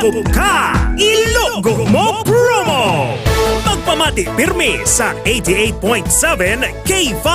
Dakop ka! Ilonggo mo promo! Magpamati pirmi sa 88.7 K5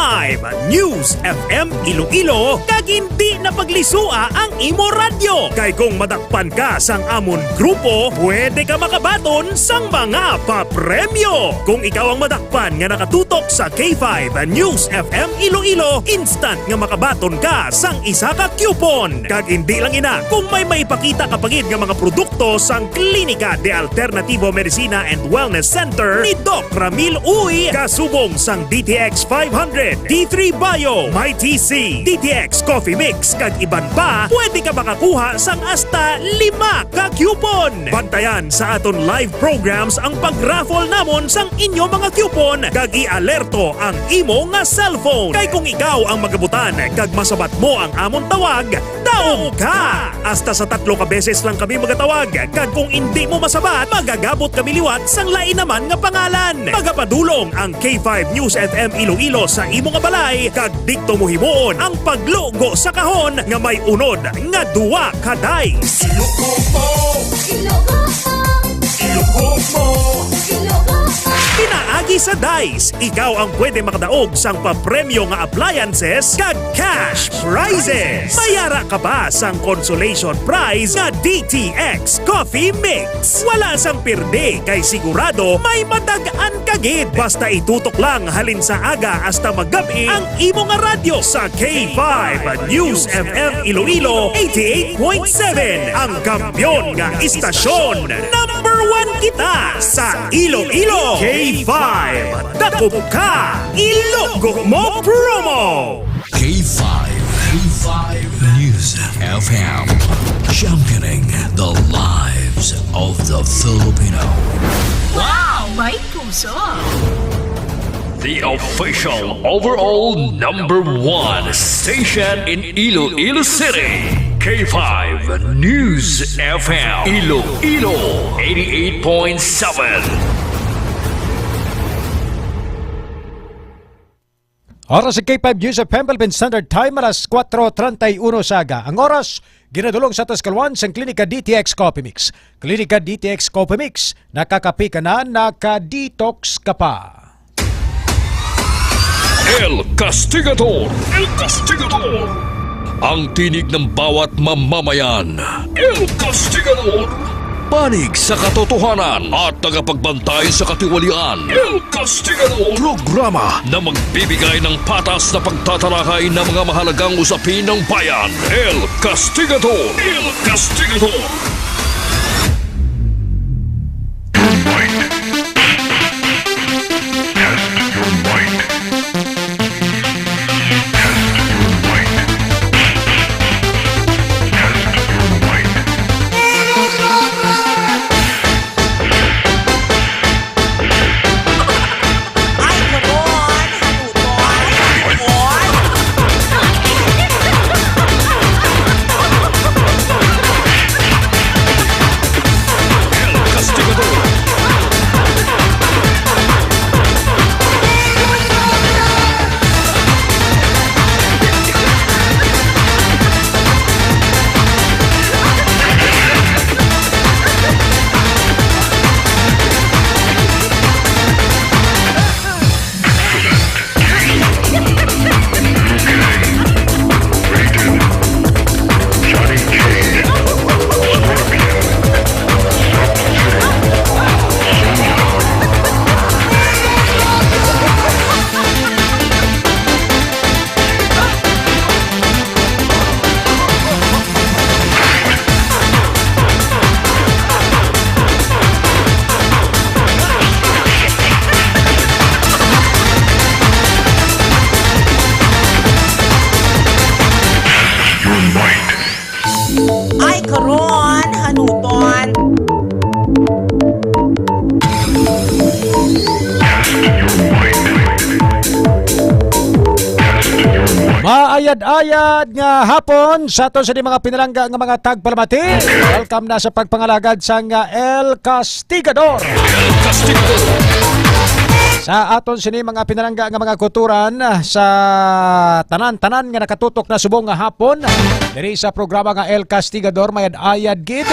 News FM Iloilo kag hindi na paglisua ang imo radyo. Kay kung madakpan ka sang amon grupo, pwede ka makabaton sang mga papremyo. Kung ikaw ang madakpan nga nakatutok sa K5 News FM Iloilo, instant nga makabaton ka sang isa ka coupon. Kag hindi lang ina, kung may maipakita kapagid nga mga produkto sang Klinika de Alternativo Medicina and Wellness Center ni Doc Ramil Uy, kasubong sang DTX 500, D3 Bio, MyTC, DTX Coffee Mix, kag iban pa, pwede ka makakuha sang hasta 5 ka coupon. Bantayan sa aton live programs ang pag-raffle namon sang inyo mga coupon, kag i-alerto ang imo nga cellphone. Kay kung ikaw ang magabutan, kag masabat mo ang amon tawag, daog ka! Hasta sa 3 ka beses lang kami magatawag, kag kung hindi mo masabat, magagabot kami liwat sang lain naman nga pangalan. Magapadulong ang K5 News FM Iloilo sa imo nga balay, kag dikto mo himuon ang paglugo sa kahon nga may unod nga 2 ka dice. Ilugo mo! Ilugo mo! Ilugo mo! Ilugo mo! Pinaagi sa dice, ikaw ang pwede makadaog sang papremyo nga appliances kag cash prizes. Mayara ka ba sang consolation prize nga DTX Coffee Mix? Wala sang pirde kay sigurado may madagaan kagid. Basta itutok lang halin sa aga hasta maggabi ang imo nga radyo sa K5 News FM Iloilo 88.7, ang kampyon nga istasyon. Number 1 kita sa Iloilo. K5 Dakop ka! Ilonggo mo promo! K5 News FM, championing the lives of the Filipino. Wow! May puso! The official overall number 1 station in Iloilo City. K5 News FM Iloilo 88.7. Oras sa K5 News FM Philippine Standard Time, alas 4:31 saga. Ang oras, ginadulong sa Tascalwan sa Klinika DTX Coffee Mix. Klinika DTX Coffee Mix, nakakapi ka na, naka-detox ka pa. El Castigador! El Castigador! Ang tinig ng bawat mamamayan. El Castigador! Panig sa katotohanan at tagapagbantay sa katiwalian. El Castigador! Programa na magbibigay ng patas na pagtatalakay ng mga mahalagang usapin ng bayan. El Castigador! El Castigador! Ay, karon, hanuton. Maayad-ayad nga hapon sa aton sa di mga pinalangga nga mga tagpalamati. Welcome na sa pagpangalagad sa nga El Castigador. El Castigador! Sa aton sini mga pinalangga nga mga kulturan sa tanan-tanan nga nakatutok na subong nga hapon diri sa programa nga El Castigador, mayad-ayad gid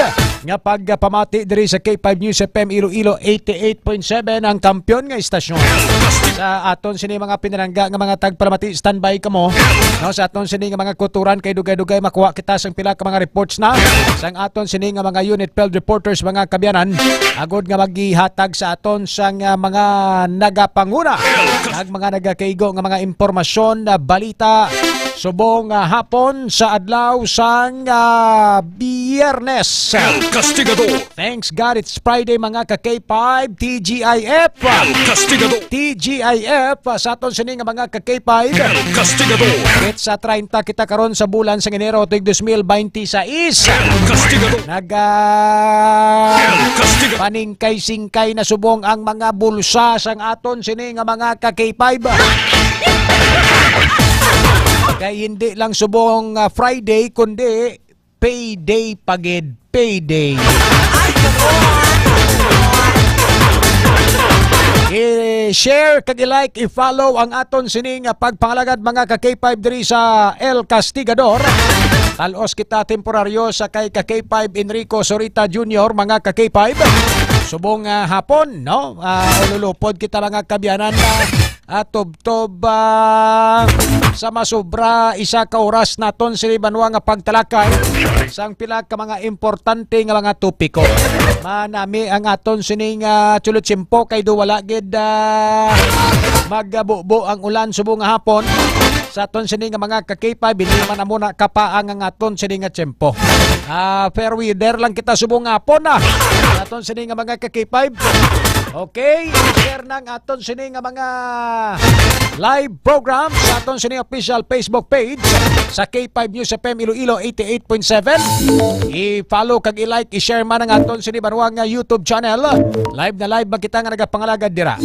nga pagpamati diri sa K5 News FM Iloilo 88.7 ang kampyon nga istasyon. Sa aton sini mga pinarangga nga mga tagpalamati standby kamo. No, sa aton sini nga mga kuturan kay dugay-dugay makuha kita sang pila ka mga reports na sang aton sini nga mga unit field reporters mga kabyanan agod nga maghihatag sa aton sang mga nagapanguna ag mga nagakaigo nga mga impormasyon na balita subong hapon sa adlaw sang Biyernes. El Castigador. Thanks God it's Friday mga ka-K5 TGIF. El Castigador. TGIF sa aton sini nga mga ka-K5. El Castigador. Hit sa 30 kita karon sa bulan sa Enero tuig 2026. El Castigador. El Castigador. paningkay-singkay na subong ang mga bulsa sang aton sini nga mga ka-K5. Kaya hindi lang subong Friday kundi payday pagid, payday. I-share, kag i-like, i-follow ang aton sining pagpangalagad mga ka-K5 diri sa El Castigador. Talos kita temporaryo sa kay ka-K5 Enrico Sorita Jr. mga ka-K5. Subong hapon, no? Ululupod kita mga kabyanan na tob-tob sa masobra isa ka oras naton sinibanwa nga pagtalakay sang pila ka mga importante nga mga topiko. Manami ang aton sining chulutsimpo kay do wala gid magbubo ang ulan subong hapon. Sa aton sining nga mga ka-K5 hindi man muna kapaang ang aton sining nga tiyempo. Fair weather lang kita subong hapon sa aton sining nga mga ka-K5. Okay, share ng aton sining nga mga live program sa aton sining official Facebook page sa K5 News FM Iloilo 88.7. I-follow kag i-like, i-share man ang aton sining baruang YouTube channel. Live na live magkita nga nagapangalagad dira.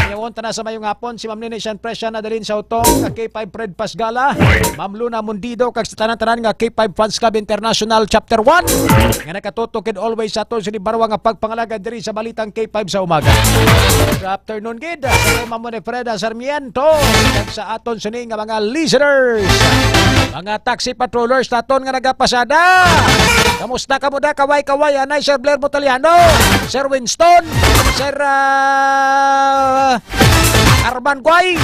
Ayawon ta na sa mayong hapon si Ma'am Nene Sian Presya na dalin sa utong K5 Fred Pasgala, Ma'am Luna Mundido kag sa tanan-tanan nga K5 Fans Club International Chapter 1 nga nakatutok always sa aton sining baruang nga pagpangalagad diri sa balitang K5 sa umaga. Good afternoon, gid. Ako Mamone Freda Sarmiento. Kag sa aton sini nga mga listeners, mga taxi patrollers naton nga nagapasada. Kamusta kamo da kaway-kaway anay Sir Blair Motaliano, Sir Winston, Sir Arman Guay.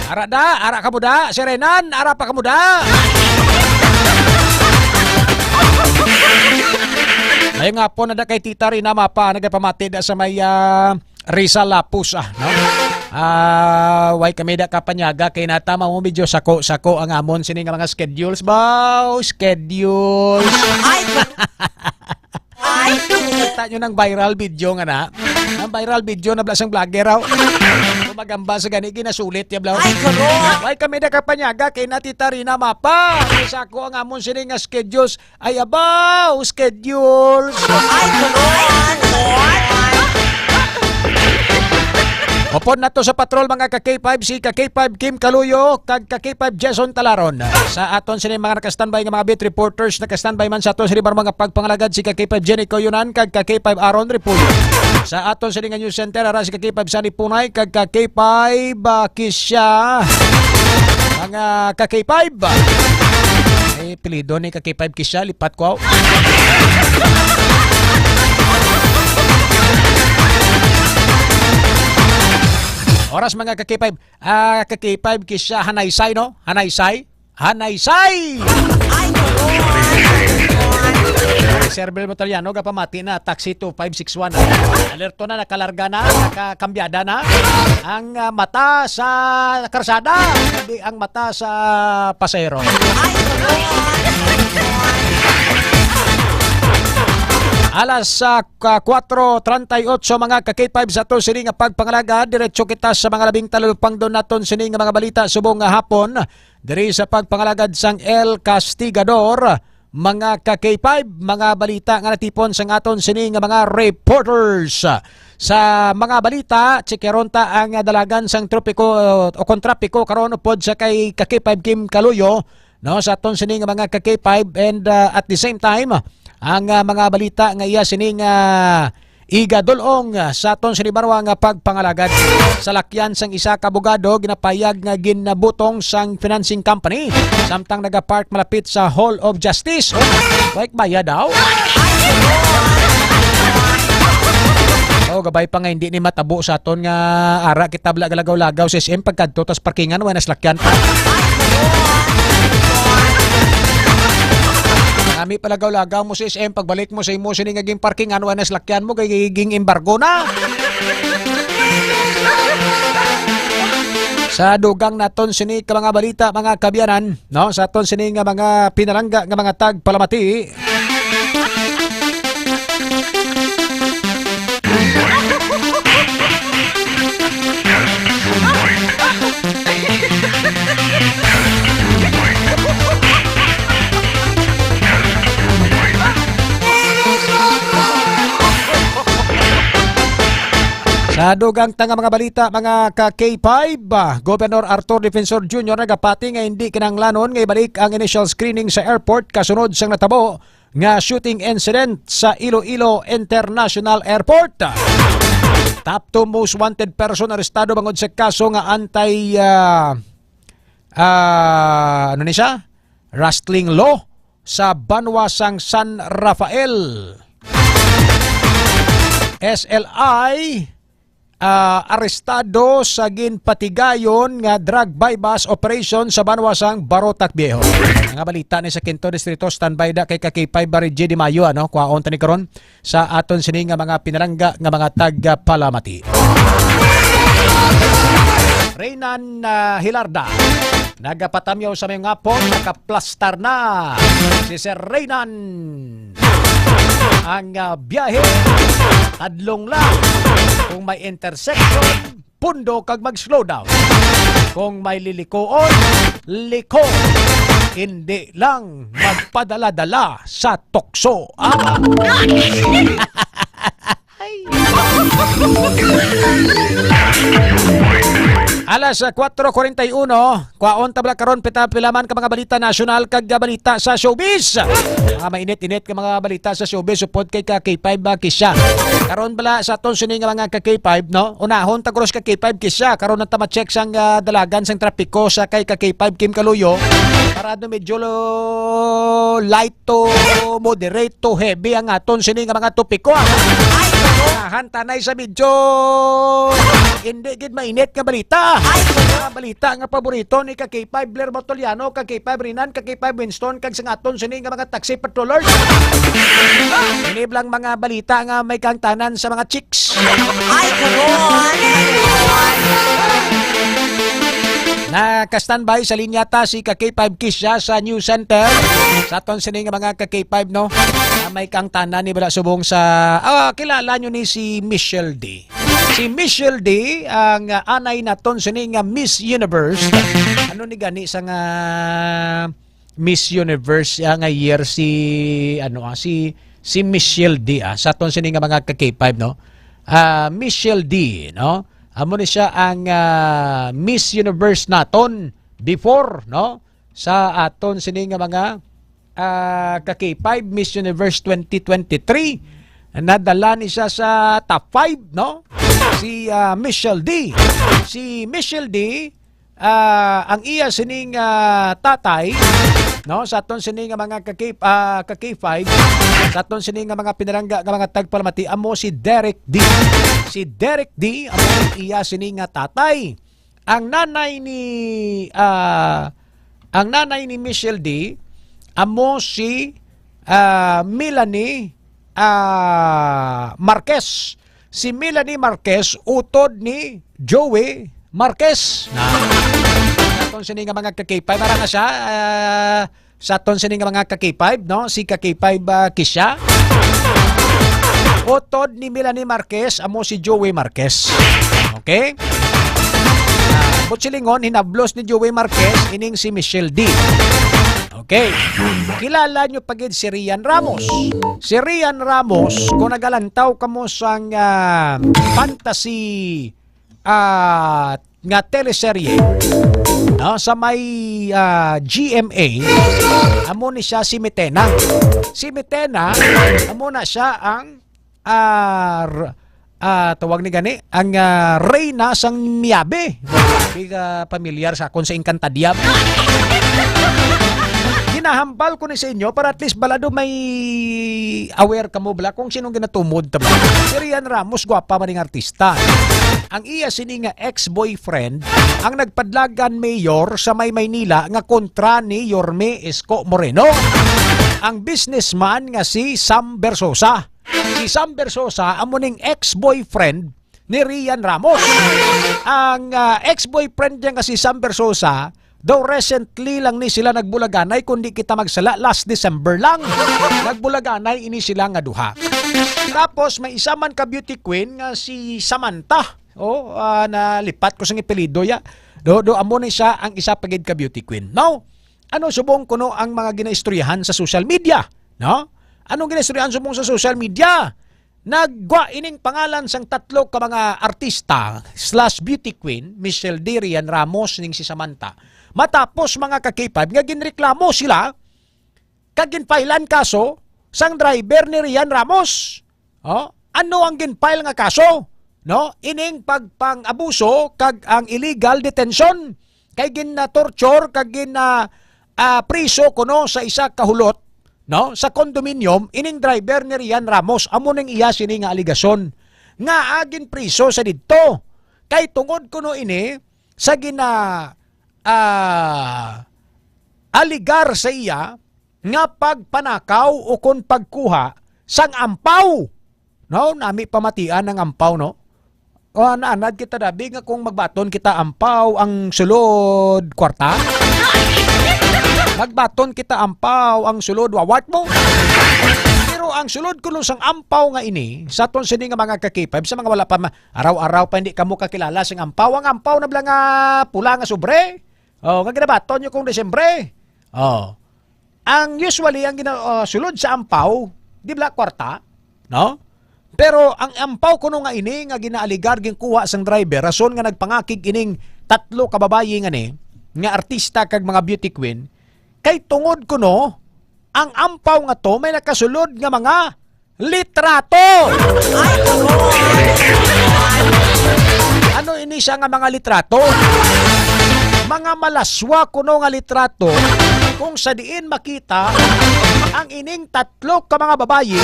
Ara kamo da, Sir Renan, ara pa kamo da. Ay nga po na kay Tita Rina Mapa nagapamati da sa may Rizal Lapus no? Way kami da kapanyaga kay natama mo medyo sako ang amon sini nga mga schedules baw schedules. Ay kita nyo ng viral video nga na. Ang viral video na blasang vlogger raw. Magamba sa gani ginasulit ya blaw. Ay karon. Way kami da kapanyaga kay na Tita Rina Mapa. Sako ang amon sini nga schedules. Ay abaw schedules. Ay karon. Opon na to sa patrol mga ka-K5 si ka-K5 Kim Kaluyo kag ka-K5 Jason Talaron. Sa aton sini mga naka-standby nga mga beat reporters naka-standby man sa aton sini mga pagpangalagad si ka-K5 Jenico Yunan kag ka-K5 Aaron Repulyo. Sa aton sini nga news center ara si ka-K5 Sani Punay kag ka-K5 Kisya. Mga ka-K5 pilido ni ka-K5 Kisya lipat ko. Oras mga ka-K5. Ka-K5 kisya Hanaysay no? Hanaysay. Ay Sir Bel Motaliano kapamati na taxi 2561. Alerto na nakalarga na, nakakambyada na ang mata sa karsada, hindi ang mata sa pasahero. Alas 4:38 mga ka-K5 sa to sini nga pagpangalaga diretso kita sa mga labing talupang doon naton sini nga mga balita subong nga hapon diri sa pagpangalagad sang El Castigador mga ka-K5 mga balita nga natipon sang aton sini nga mga reporters. Sa mga balita chikeronta ang dalagan sang tropiko o kontrapiko karon pod sa kay ka-K5 Kim Kaluyo no sa aton sini nga mga ka-K5 and at the same time ang mga balita nga iya sining igadulong sa aton sinibarwa nga pagpangalagad sa lakyan sang isa ka abogado ginapayag nga ginabutong sang financing company samtang nagapark malapit sa Hall of Justice. Baik baya daw. Oh, gabay pa nga hindi ni matabo sa aton nga ara kita galagaw-lagaw sa SM pagkadto tas parkingan wa naslakyan pa. Kami palagaw-lagaw mo sa SM pagbalik mo sa imo sini nga ging parkingan wa naslakyan mo kay giging embargo na. Sa dugang naton sini ka mga balita mga kabiyanan, no? Sa aton sini nga mga pinalangga nga mga tag palamati. Sa dugang tanga mga balita mga ka-K5, Governor Arthur Defensor Jr. nagapati nga hindi kinanglanon nga ibalik ang initial screening sa airport kasunod sang natabo nga shooting incident sa Iloilo International Airport. Top 2 most wanted person arestado bangod sa kaso nga anti ano ni siya? Rustling law sa Banwasang San Rafael. SLI arestado sa ginpatigayon nga drug bypass operation sa Banwasang Barotac Viejo. Nga balita ni sa Quinto Distrito standby da kay K5 Barigi Di Mayo ano kwaon tani karon sa aton sini nga mga pinarangga nga mga taga Palamati. Reynan Hilarda nagapatamyaw sa mga ngapon nakaplastar na si Sir Reynan ang biyahe adlong lang kung may intersection pundo kag mag-slow down kung may lilikoon liko hindi lang magpadala-dala sa tukso Alas 4:41, kwaon tabla karon pilaman ka mga balita nasyonal kag balita sa showbiz. Mga mainit-init ka mga balita sa showbiz supod kay K5 Kisha. Karon bala sa aton sini nga mga K5 no. Unahon ta cross K5 Kisha karon na ma-check sang dalagan sang trapiko sa kay K5 Kim Kaluyo para do medyo light to moderate to heavy ang aton sini nga mga topiko. Hantanay sa medyo hindi gid mainit nga balita. Mga balita nga paborito ni K5 Blair Motoliano, K5 Rinan, K5 Winston kag sangaton sini nga mga taxi patrollers. Iniblang mga balita nga may kangtanan sa mga chicks. Ay, karon! Naka-standby sa linyata si K5 Kisha sa News Center. Sa aton sini nga mga K5 no. May kangtanan ni bala subong sa kilala nyo ni si Michelle D. Si Michelle D ang anay naton sini nga Miss Universe. Ano ni gani sa nga Miss Universe nga year si si Michelle D sa aton sini nga mga K5 no. Michelle D no. Amo ni siya ang Miss Universe naton before no sa aton sini nga mga K5 Miss Universe 2023. Nadala ni siya sa top 5 no si Michelle D. Si Michelle D ang iya sining tatay no sa aton sini nga mga K5 sa aton sini nga mga pinarangga nga mga tagpalamati amo si Derek D. Si Derek D amo iya sini nga tatay. Ang nanay ni Michelle D amo si Melanie Marquez. Si Melanie Marquez utod ni Joey Marquez. Aton sini nga mga K5 para na siya sa aton sini nga mga K5 no si K5 Kisha. Utod ni Melanie Marquez amo si Joey Marquez. Okay? Butsilingon hinablos ni Joey Marquez ining si Michelle D. Okay. Kilala nyo pagid si Rian Ramos. Si Rian Ramos, kung nagalantaw kamo sang fantasy nga teleserye no, sa may GMA, amo ni siya si Mitena. Si Mitena, amo na siya ang tawag ni gani ang Reyna sang Miyabe. Biga pamilyar sa akon sa Encantadiab. ginahambal ko ni sa inyo para at least balado may aware ka mo bala kung sinong ginatumod ta ba. Si Rian Ramos, gwapa maning artista. Ang iya sini nga ex-boyfriend ang nagpadlagan mayor sa May Maynila nga kontra ni Yorme Isko Moreno. Ang businessman nga si Sam Bersosa. Si Sam Bersosa amuning ex-boyfriend ni Rian Ramos. Ang ex-boyfriend niya nga si Sam Bersosa, though recently lang ni sila nagbulaganay, kundi kita magsala, last December lang. Nagbulaganay ini sila nga duha. Tapos may isa man ka beauty queen nga si Samantha. Nalipat ko sa ipelido ya. Do amo ni siya ang isa pagid ka beauty queen. Now, ano subong kuno ang mga ginaistoryahan sa social media, no? Anong ginaistoryahan subong sa social media? Nagwa ining pangalan sang tatlo ka mga artista / beauty queen, Michelle D, Rian Ramos ning si Samantha. Matapos mga ka-K5 nga ginreklamo sila kag ginpailan kaso sang driver ni Rian Ramos. Ano ang ginfile nga kaso? No, ining pagpang-abuso kag ang illegal detention kay gina-torture kag priso kuno sa isa ka hulot, no, sa condominium ining driver ni Rian Ramos. Amo ning iya sini nga aligasyon nga agin priso sa didto kay tungod kuno ini sa aligar sa iya nga pagpanakaw o kon pagkuha sang ampaw. No, nami pamatian ng ampaw, no? Naanad kita dabi nga kung magbaton kita ampaw ang sulod kwarta. Magbaton kita ampaw ang sulod wawat mo. Pero ang sulod kuno sang ampaw nga ini, sa ton sini nga mga ka-K5, sa mga wala pa araw-araw pa hindi kamo kakilala sang ampaw. Ang ampaw na nga pula nga sobre. Nga ginabaton nyo kung Desembre. Ang usually, ang sulod sa ampaw, di ba kwarta? No? Pero ang ampaw kuno nga ini nga ginaaligar ginkuha sang driver rason nga nagpangakig ining tatlo ka babayi nga ni nga artista kag mga beauty queen kay tungod kuno ang ampaw nga to may nakasulod nga mga litrato. Ano ini siya nga mga litrato? Mga malaswa kuno nga litrato kung sa diin makita ang ining tatlo ka mga babayi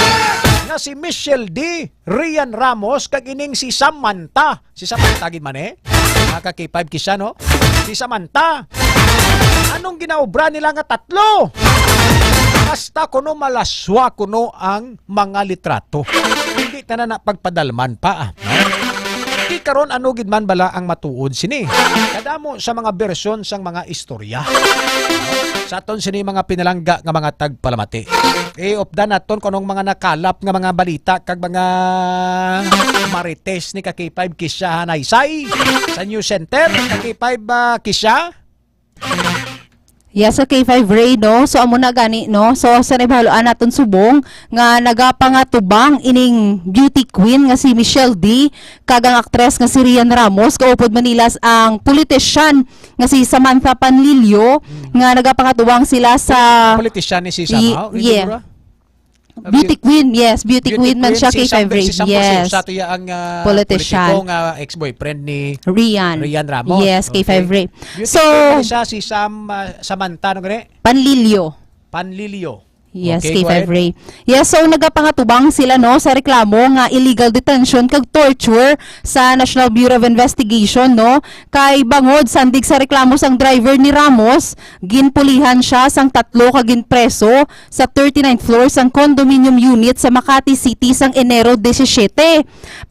nga si Michelle D, Rian Ramos, kag ining si Samantha. Si Samantha gid man Mga K5 kisa, no? Si Samantha. Anong ginaobra nila nga tatlo? Basta kuno malaswa kuno ang mga litrato. Hindi ta na pagpadalman pa. Di karon ano gid man bala ang matuod sini. Kadamo sa mga bersyon sang mga istorya. Sa aton sini mga pinalangga nga mga tagpalamati. Opda naton kunong mga nakalap nga mga balita kag mga marites ni ka-K5 Kisha Hanaysay sa News Center. Ka-K5 Kisha? Yes, sa K5 Ray, no? So, amo na gani, no? So, sa nabahaloan natin subong nga nagapangatubang ining beauty queen nga si Michelle D, kagang aktres nga si Rian Ramos, kaupod Manilas ang politician nga si Samantha Panlilio, nga nagapangatubang sila sa... Politician ni si Sama? Yeah. Beauty queen, yes. Beauty queen man siya, K5 Ray. Yes. Sa tuya ang politician. politiko nga ex-boyfriend ni Rian Ramos. Yes, K5 Ray. Beauty So, queen siya si Samantha, no gani? Panlilio. Yes, Okay, K5 go ahead. Ray. Yes, so nagapangatubang sila no sa reklamo nga illegal detention kag torture sa National Bureau of Investigation no. Kay bangod sandig sa reklamo sang driver ni Ramos, ginpulihan siya sang tatlo ka ginpreso sa 39th floor sang condominium unit sa Makati City sang Enero 17.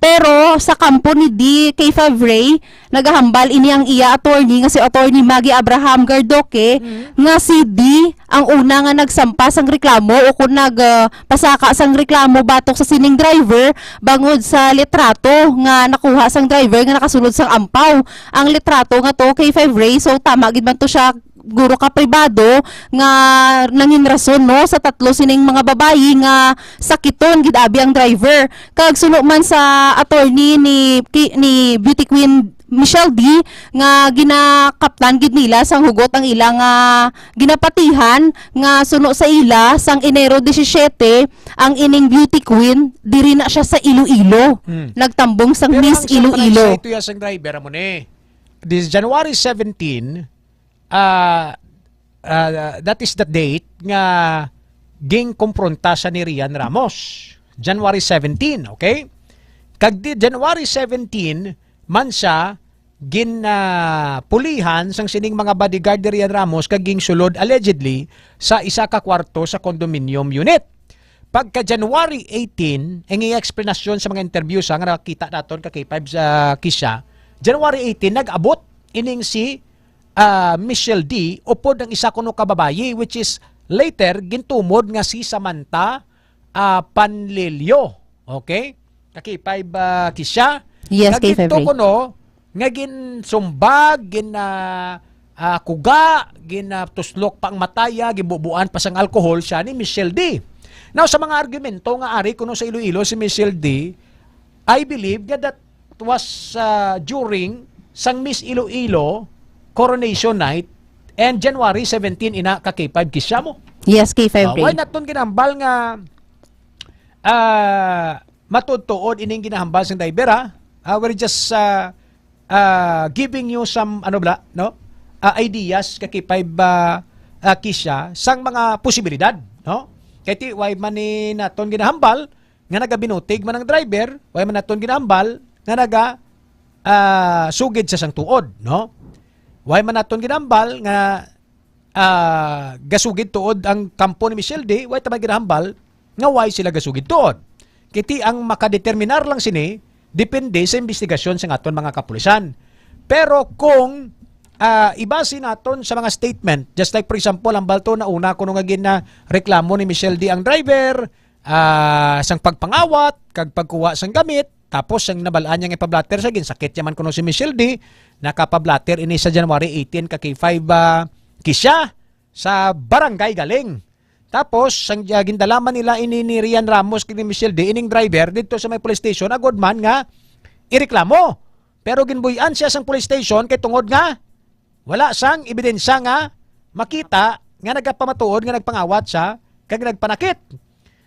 Pero sa kampo ni D, K5 Ray, nagahambal ini ang iya attorney nga si attorney Maggie Abraham Gardoque nga si D ang una nga nagsampa sang reklamo o kung nagpasaka sang reklamo batok sa sining driver bangod sa litrato nga nakuha sang driver nga nakasulod sang ampaw. Ang litrato nga to K5 Ray, so tama gid man to siya guro ka pribado nga nangin rason no sa tatlo sining mga babayi nga sakiton gid abi ang driver. Kag suno man sa attorney ni beauty queen Michelle D nga ginakaptan gid nila sang hugot ang ila nga ginapatihan nga suno sa ila sang Enero 17 ang ining beauty queen diri na siya sa Iloilo. Nagtambong sang Pero Miss ang Iloilo. ito yung driver mo ni. This January 17, that is the date nga ging kumpronta sa ni Rian Ramos. January 17, okay? Kag di January 17 man siya pulihan sang sining mga bodyguard ni Rian Ramos kag ging sulod allegedly sa isa ka kwarto sa condominium unit. Pagka January 18, ang explanation sa mga interview sa nga nakita naton kay K5 sa Kisha, January 18 nag-abot ining si Michelle D upod ang isa kuno ka babayi which is later gintumod nga si Samantha Panlilio. Okay? Kay K5 Kisha. Yes, kay Kagito February. kuno nga gin sumbag, kuga, tuslok pang mataya, gibubuan pa sang alcohol siya ni Michelle D. Now, sa mga argumento nga ari kuno sa Iloilo si Michelle D, I believe that was during sang Miss Iloilo Coronation Night and January 17 ina ka K5 Kisha mo. Yes, kay February. Why naton ginambal nga matutuod ining ginahambal sang driver ha? We're just giving you some ideas kay K5 Kisha sang mga posibilidad, no? Kaya ti, why man ni naton ginahambal nga nagabinutig man ang driver, why man naton ginahambal nga sugid sa sang tuod, no? Why man naton ginahambal nga gasugid tuod ang kampo ni Michelle D, why tamay ginahambal nga why sila gasugid tuod. Kiti ang makadeterminar lang sini depende sa investigasyon sa aton mga kapulisan. Pero kung ibase naton sa mga statement, just like for example, ang balto na una kuno nga na reklamo ni Michelle D ang driver, sang pagpangawat, kag pagkuha sang gamit, tapos sang nabalaan niya nga pablatter sa ginsakit yaman kuno si Michelle D, nakapablatter ini sa January 18 ka K5 Kisha sa barangay Galing. Tapos sang gindalaman nila ini ni Rian Ramos kini Michelle D ining driver dito sa may police station agod man nga ireklamo. Pero ginbuyan siya sang police station kay tungod nga wala sang ebidensya nga makita nga nagapamatuod nga nagpangawat siya kag nagpanakit.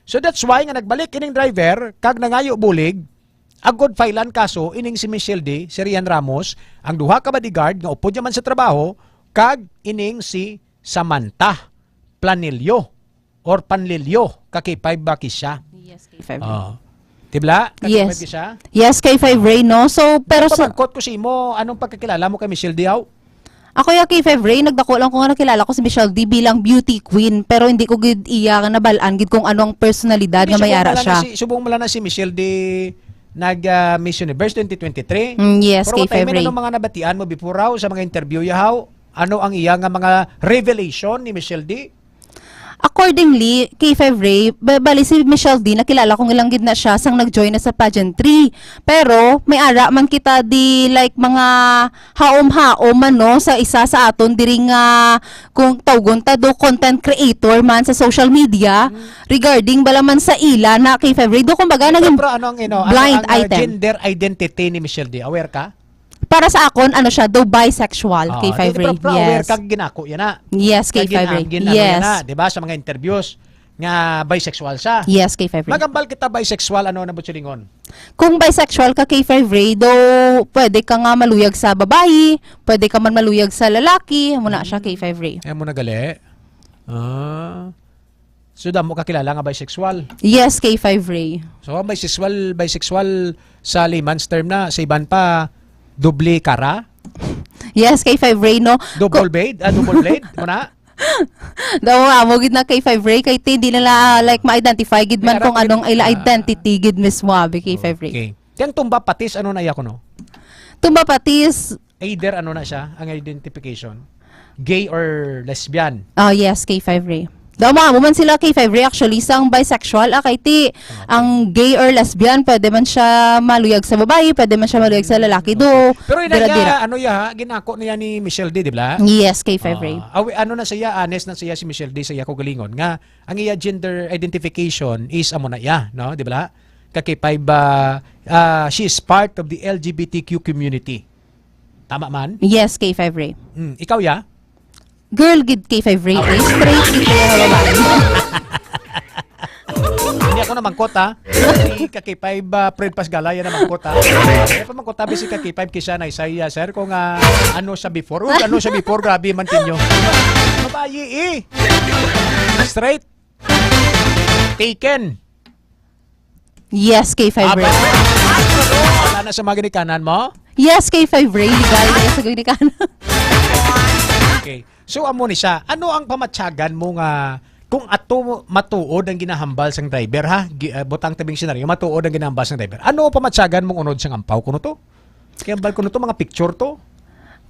So that's why nga nagbalik ining driver kag nangayo bulig agod filean kaso ining si Michelle D, si Rian Ramos, ang duha ka bodyguard nga upod man sa trabaho kag ining si Samantha Planilio or Panlilio kay K5 Kisha. Yes, kay February. Tibla? Kay Yes. K5 Kisha? Yes, kay February, no? So, pero sa... Pagkot ko si mo, anong pagkakilala mo kay Michelle D? Ako yung kay February, nagdako lang ko nga nakilala ko si Michelle D bilang beauty queen, pero hindi ko gid iya nga nabalaan gid kung anong personalidad nga may-ara siya. Subong mo lang na si Michelle D nag Miss Universe 2023. Yes, Pero kay tayo February. ano mga nabatian mo before raw sa mga interview yahaw? Ano ang iya nga mga revelation ni Michelle D? Accordingly, kay February, bali si Michelle D, nakilala kong ilang gid na siya sang nag-join na sa pageantry. Pero, may ara man kita di like mga haom-haom man no, sa isa sa aton diri nga kung tawgon ta do content creator man sa social media regarding bala man sa ila na kay February. Do kumbaga naging Pero ano ang blind ano ang item. gender identity ni Michelle D? Aware ka? Para sa akon, ano siya, do bisexual kay February. Pero aware Yes. ka ginako yan na. Yes, kay February. Yes. Yan na, 'di ba sa mga interviews nga bisexual siya. Yes, kay February. Magambal kita bisexual ano na butsulingon? Kung bisexual ka kay February, do pwede ka nga maluyag sa babae, pwede ka man maluyag sa lalaki, muna siya kay February. Ay mo na gali. So damo ka kilala nga bisexual. Yes, kay February. So ang bisexual sa layman's term na sa iban pa doble kara, Yes, kay February, no? double blade mo na. Daw nga, mo gid na kay February, kay hindi nila like ma-identify gid man May kung arap anong gid- ila identity gid mismo kay February. Okay. Tiyang tumba patis ano na iya ko no? Tumba patis, Either ano na siya ang identification, gay or lesbian. yes, kay February. Daw mga man sila kay February actually sang bisexual kay ti ang gay or lesbian pwede man siya maluyag sa babae, pwede man siya maluyag sa lalaki do. Pero dira-dira. ano ya ginako niya ni Michelle D, di ba? Yes, kay February. Ano na siya, honest na siya si Michelle D sa iya ko galingon nga ang iya gender identification is amo na iya, no, di ba? Kakipay ba she is part of the LGBTQ community. Tama man? Yes, kay February. Ikaw ya? Girl gid kay February, straight gid kay babae. Hindi ako na mangkot ha. Si Kakipay ba Fred Pasgalaya na mangkot ha. Kaya pa mangkot ha si Kakipay kisa na Isaiah sir kung ano siya before. Ano siya before, grabe man tinyo. Bayi eh. Straight. Taken. Yes, K5 Ray. Wala na sa mga ginikanan mo? Yes, K5 Ray. Legal na sa ginikanan. Okay. So, amo ni siya. Ano ang pamatsagan mo nga kung ato matuod ang ginahambal sang driver, ha? Butang tabing senaryo, matuod ang ginahambal sang driver. Ano ang pamatsagan mong unod sang ampaw kuno to? Kaya ambal kuno to, mga picture to?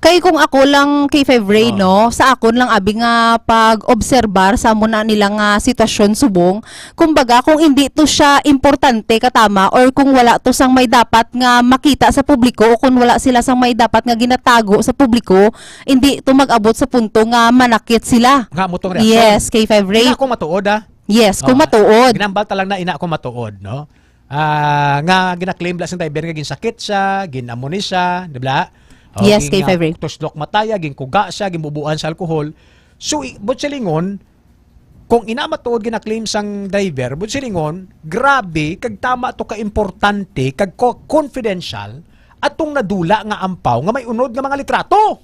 Kay kung ako lang K5 Ray, no, sa akon lang abi nga pag-obserbar sa muna nilang sitwasyon subong, kumbaga kung hindi to siya importante katama or kung wala to sang may dapat nga makita sa publiko o kung wala sila sang may dapat nga ginatago sa publiko, hindi to mag-abot sa punto nga manakit sila. Nga mo tong reaction. Yes, K5 Ray. Ina ko matuod, ha? Yes, kung matuod. Ginambal talang na ina ko matuod, no? Nga gina-claim lang sang driver nga ginsakit siya, ginamoni siya, di ba? Yes, K5 Ray. Tuslok mataya, ginkuga siya, gimbubuan sa alkohol. So, butsilingon, kung ina matuod gina-claim sang driver, butsilingon, grabe, kag tama to ka-importante, kag confidential, atong nadula nga ampaw, nga may unod nga mga litrato.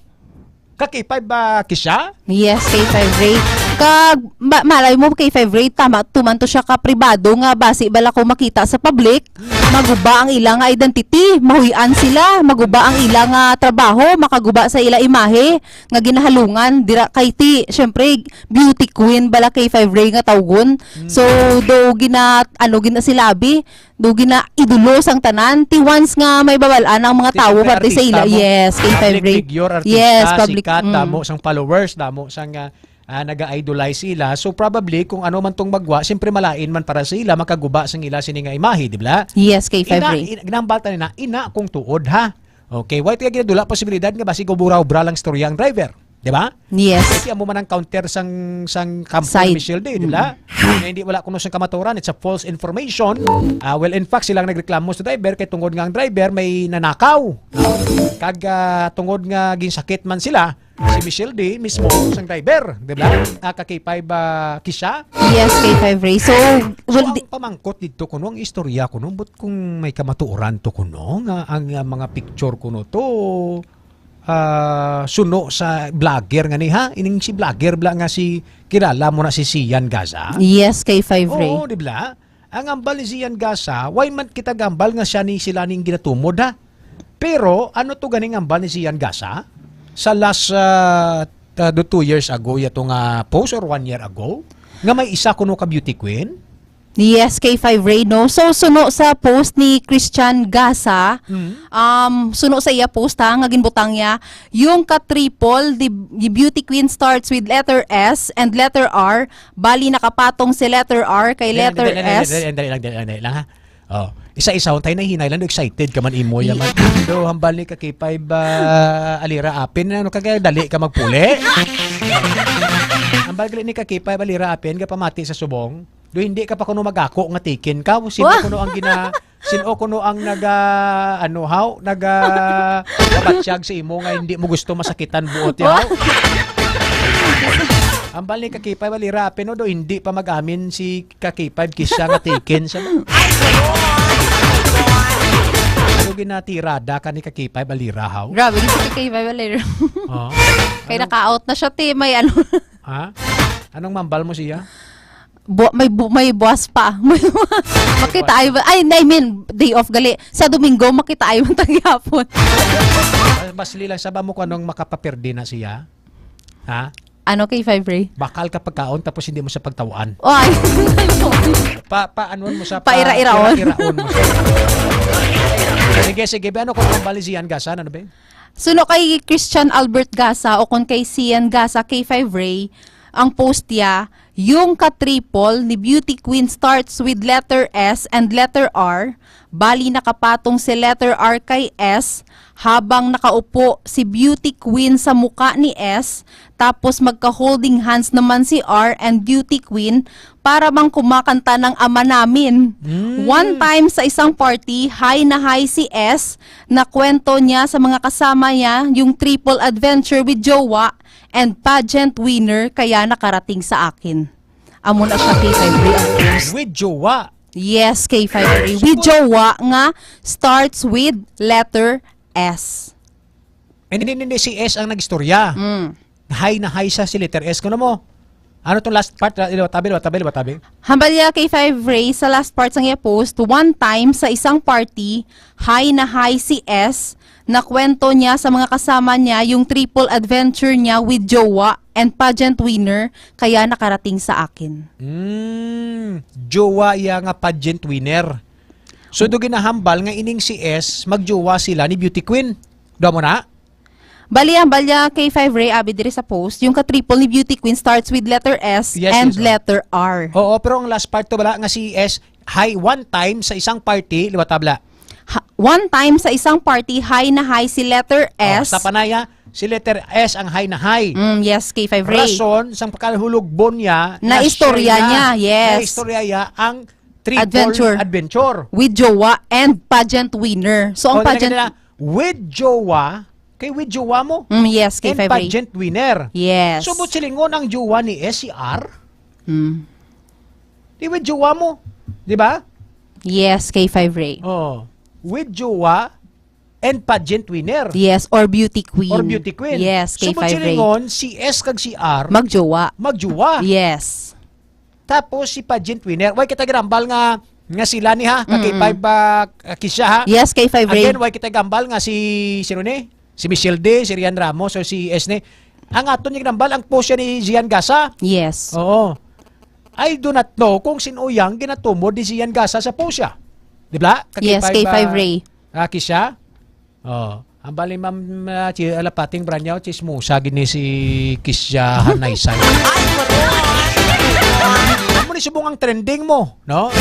Kakipay ba kisya? Yes, K5 Ray. Kag malay mo K5 Ray, tama tuman to siya ka pribado nga basi bala ko makita sa public, maguba ang ilang nga identity, mahuyan sila, maguba ang ilang nga trabaho, makaguba sa ila imahe nga ginahalungan dira kay ti, syempre beauty queen bala K5 Ray nga tawgon. So do gina silabi, do gina idulos ang tanan ti once nga may babalaan ang mga tawo pati sa ila. Yes, K5 Ray. Public figure, artista, Yes, public. sikat, damo sang followers, damo sang naga-idolize sila. So probably kung ano man tong magwa, siyempre malain man para sa ila makaguba sang ila sini nga imahe, di ba? Yes, K5 Ray. Ginambalta na ina kung tuod, ha. Okay, why tiga ginadula posibilidad nga basi gubura-ubra lang storya ang driver, di ba? Yes. Kasi amo man ang counter sang kampo Side. ni Michelle Day, di ba? Na hindi wala kuno sang kamaturan, it's a false information. Well, in fact, silang nagreklamo sa driver kay tungod nga ang driver may nanakaw. Kag tungod nga ginsakit man sila, si Michelle Day mismo sang driver, di ba? Kakipay ba kisya? Yes, K5 Ray. So, So, well, ang pamangkot dito kuno, ang istorya kuno, but kung may kamatuoran to kuno, nga ang mga picture kuno to, suno sa vlogger nga ni, ha? Ining si vlogger bla nga si, kilala mo na si Sian Gaza? yes, K5 Ray. Oo, di ba? Ang ambal ni Sian Gaza, why man kita gambal nga siya ni sila ning ginatumod, ha? Pero, ano to ganing ambal ni Sian Gaza? Sa last 2 years ago, yato nga post or 1 year ago, nga may isa kuno ka beauty queen. Yes, K5 Ray, no? So, suno sa post ni Christian Gaza, suno sa iya post, ha, nga ginbutang niya, yung ka-triple, the beauty queen starts with letter S and letter R, bali nakapatong si letter R kay letter S. Dali lang, ha? Oh, isa-isa tayo na hinay lang, excited ka man imo yaman. Do hambal ni kakipay ba alira apin ano kagaya dali ka magpuli. Hambal gali ni kakipay ba alira apin ka pamati sa subong. Do hindi ka pa kuno magako nga tikin ka. Sino kuno ang sino kuno ang kabatsyag sa imo nga hindi mo gusto masakitan buot yaw. Ang bali kakipay balirapin no do hindi pa mag-amin si kakipay kisya nga tikin sa so ginatirada ka ni kakipay balirahaw. Grabe, hindi si K5 Ray. Oh. Kaya naka-out na siya, ti. May ano. Ha? Anong mambal mo siya? May buwas pa. Makita ay I mean, day off gali. Sa Domingo, makita ay man tagyapon. Basli lang sa ba mo kung anong makapapirdi na siya? Ha? Ano K5 Ray? Bakal ka pagkaon tapos hindi mo siya pagtawaan. Ay. Anuan mo siya? Paira-iraon. Ira-iraon mo siya. Sige. Ano kung ang bali siyan gasan? Ano ba? Suno kay Christian Albert Gaza o kung kay Sian Gaza K5 Ray, ang post niya, yung ka-triple ni beauty queen starts with letter S and letter R, bali nakapatong si letter R kay S, habang nakaupo si beauty queen sa muka ni S, tapos magka-holding hands naman si R and beauty queen para bang kumakanta ng ama namin. One time sa isang party, high na high si S, na kwento niya sa mga kasama niya yung triple adventure with jowa and pageant winner kaya nakarating sa akin. Amo na siya K5 Ray ang post. With jowa. Yes, K5 Ray. With jowa nga starts with letter S. And hindi si S ang nagistorya. high na high sa si letter S. Kuno mo? Ano tong last part? Tabi. Hambalya K5 Ray sa last part sang i-post, one time sa isang party, high na high si S, na kwento niya sa mga kasama niya yung triple adventure niya with jowa and pageant winner, kaya nakarating sa akin. Jowa iya nga pageant winner. So do ginahambal nga ining si S, magjowa sila ni Beauty Queen. Do mo na? Balya K5 Ray, abi diri sa post, yung ka-triple ni Beauty Queen starts with letter S Yes, and yes, letter R. Oo, pero ang last part to bala nga si S, high one time sa isang party, liwa tabla. One time sa isang party, high na high si letter S. Sa panaya, si letter S ang high na high. Yes, K5 Ray. Rason, sa pagkahulugbon niya, Na istorya niya, yes. Na istorya niya ang triple adventure. With jowa and pageant winner. So, ang pageant... with jowa, kay with jowa mo, yes, and K5 Ray. pageant winner. Yes. So, but silingon ang jowa ni S, si R? Mm. Di with jowa mo. Di ba? Yes, K5 Ray. Oh. With jowa and pageant winner. Yes, or beauty queen. Or beauty queen. Yes, So, K5 but Ray. silingon, si S kag si R, Magjowa. magjowa. Yes. Tapos si pageant winner, why kita gambal nga sila ni ha, K5 kisya ha. Yes, K5 Ray. Again, why kita gambal nga si sino ni? Si Michelle D, si Rian Ramos o si S ni. Ang aton yung gambal ang post siya ni Gian Gasa. Yes. Oo. I do not know kung sino yang ginatumod ni Gian Gasa sa post siya. Di ba? Yes, K5 Ray. Kisya. Oo. Ang bali ma'am alapating branyaw chismusa gini si Kisya Hanaysay. Ano ni subong ang trending mo, no?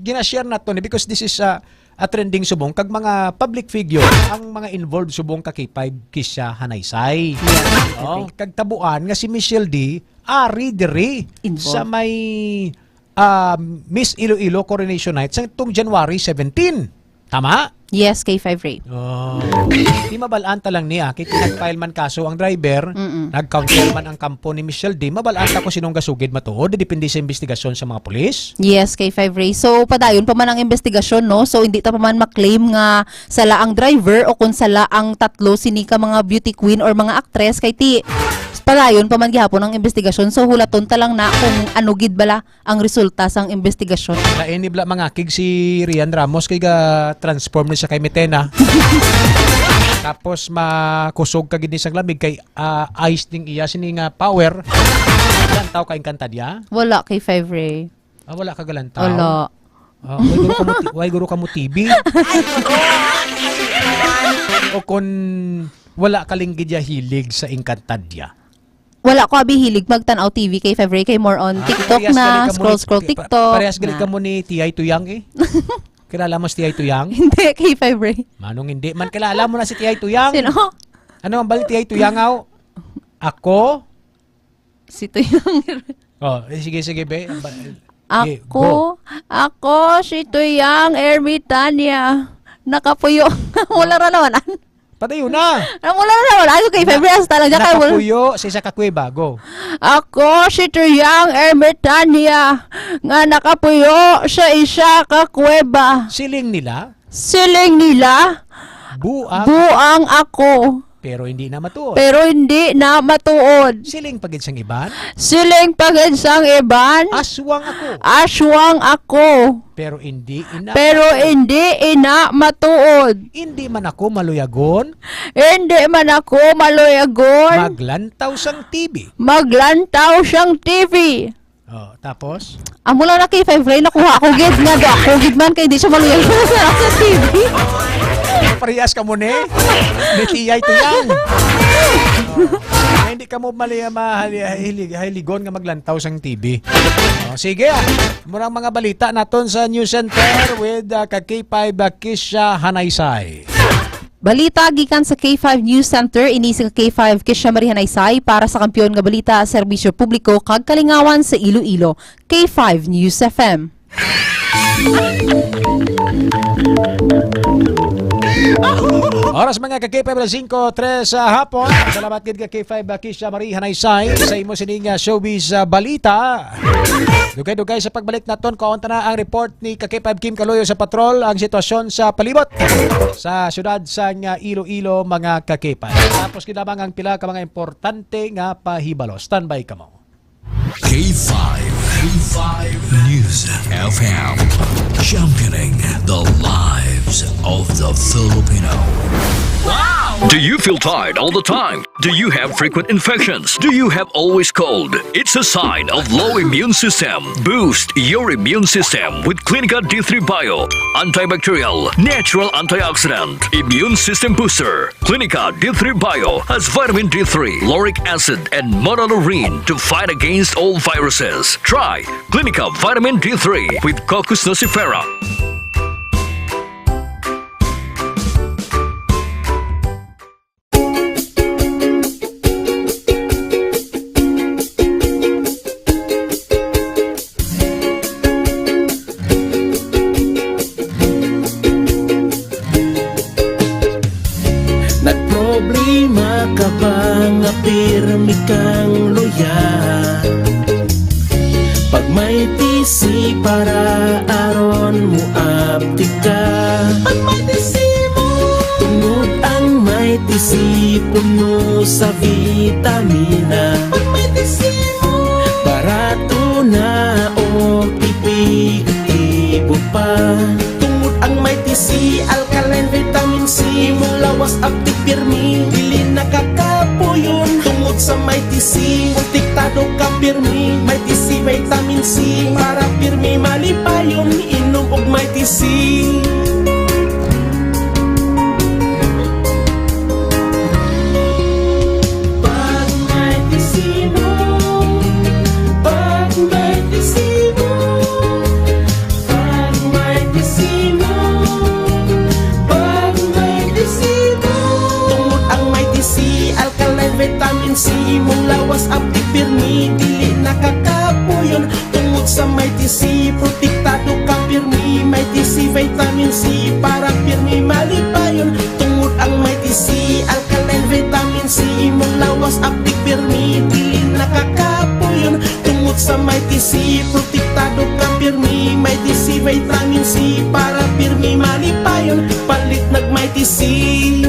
Gina-share na to because this is a trending subong kag mga public figure ang mga involved subong ka K5 Kisya Hanaysay. No? Kag tabuan nga si Michelle D ari diri sa may Miss Iloilo Coronation Night sa itong January 17. Tama? Yes, K5 Ray. Oh. Di mabalaan ta lang niya. Kaya nag-file man kaso ang driver, nag-counter man ang kampo ni Michelle D. Mabalaan ta ko sinong gasugid matuod. Depende sa investigasyon sa mga pulis. Yes, K5 Ray. So, padayon pa man ang investigasyon, no? So, hindi ta pa man maklaim nga sala ang driver o kung sala ang tatlo sinika mga beauty queen or mga actress kay ti padayon pa man gihapon ang investigasyon. So, hulaton ta lang na kung ano gid bala ang resulta sang investigasyon. Lain ni bla mga kig si Rian Ramos kay ga transform ni sa kay Metena. Tapos makusog ka gid ni sang lamig kay ice ning iya sini nga power. Galantaw kay kanta dia? Wala, K5 Ray. Wala ka galantaw. Wala. Why guro ka mo TV? O kung wala ka linggid ya hilig sa Inkantadya. Wala ko abi hilig magtanaw TV kay February kay more on TikTok na scroll TikTok. Parehas galit ka mo ni T.I. Tuyang eh. Kilala mo si T.I. Tuyang? Hindi kay February. Manong hindi man kilala mo na si T.I. Tuyang. Sino? Ano ang bali T.I. Tuyang aw? Ako? Si Tuyang. Oh, sige be. Ako si Tuyang Ermitania. Nakapuyo. Wala ra naman. Patayo na. Wala na naman. Ako kay February hasta lang dyan. Nakapuyo sa isa kakuweba. Go. Ako si Tuyang Ermitania nga nakapuyo sa isa ka kuweba. Siling nila. Siling nila. Buang ako. Pero hindi na matuod. Siling pagid sang iban. Siling pagid sang iban. Aswang ako. Pero hindi ina matuod. Hindi man ako maluyagon. Maglantaw sang TV. Oh, tapos? Amo lang na kay 5 Ray nakuha ako gid nga do ako gid man kay di siya maluyagon sa TV. Parehas ka mo ni T.I. Tuyang. Hindi ka mo mahiligon nga maglantaw sang TV. Sige, murang mga balita naton sa News Center with K5 Kisya Hanaysay. Balita gikan sa K5 News Center inisig K5 Kisya Marie Hanaysay para sa kampiyon nga balita serbisyo publiko kag kalingawan sa Iloilo. K5 News FM. Oras mga ka-K5 alas 5:03 sa hapon. Salamat gid ka K5 Kisha Marie Hanaysay sa imo sining showbiz balita. Dugay-dugay sa pagbalik naton kaunta na ang report ni ka-K5 Kim Kaloyo sa patrol ang sitwasyon sa palibot sa syudad sa Iloilo mga ka-K5. Tapos kinabang ang pila ka mga importante nga pahibalo. Standby ka mo. K5 News FM, championing the lives of the Filipino. Do you feel tired all the time? Do you have frequent infections? Do you have always cold? It's a sign of low immune system. Boost your immune system with Clinica D3 Bio, antibacterial, natural antioxidant, immune system booster. Clinica D3 Bio has vitamin D3, lauric acid, and monolurine to fight against all viruses. Try Clinica Vitamin D3 with Coccus nocifera. Nagproblema ka ba nga pirmi kang loyal? Pag may tisi para aron mo abdi ka. Pag may tisi mo, tungod ang may tisi puno sa vitamina. Pag may tisi mo, barato na o ipig-ibo pa. Tungod ang may tisi, alkaline vitamin C, mulawas abdi pirmi, dili nakakapuyon. Tungod sa may tisi, kontiktado ka pirmi, may tisi vitamin C, para pirmi malipayon, inom og may tisi. Pag may tisi mo, pag may tisi mo, pag may tisi mo, pag may tisi mo. Tungod ang may tisi, alkaline vitamin C, mong lawas abdi pirmi, dili nakakapuyon. Tungod sa may tisi, protektado ka pirmi, may tisi vitamin C, para pirmi malipayon. Tungod ang may tisi, alkaline vitamin C, mong lawas abdi pirmi, dili nakakapuyon. Tungod sa may tisi, protektado ka pirmi, may tisi vitamin C, para pirmi malipayon. Palit nag may tisi.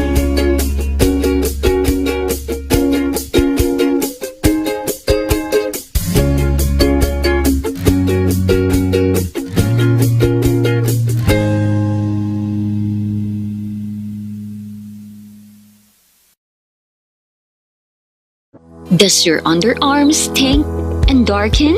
Does your underarm stink and darken?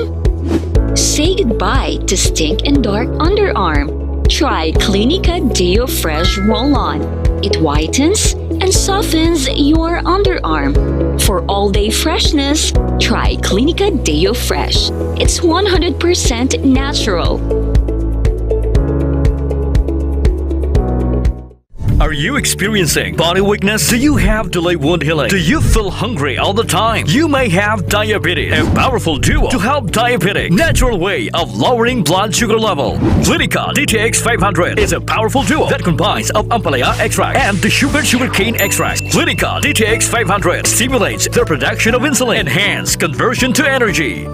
Say goodbye to stink and dark underarm. Try Clinica Deo Fresh Roll-On. It whitens and softens your underarm. For all-day freshness, try Clinica Deo Fresh. It's 100% natural. Are you experiencing body weakness? Do you have delayed wound healing? Do you feel hungry all the time? You may have diabetes. A powerful duo to help diabetic. Natural way of lowering blood sugar level. Clinica DTX 500 is a powerful duo that combines of ampalaya extract and the sugarcane extract. Clinica DTX 500 stimulates the production of insulin, enhance conversion to energy.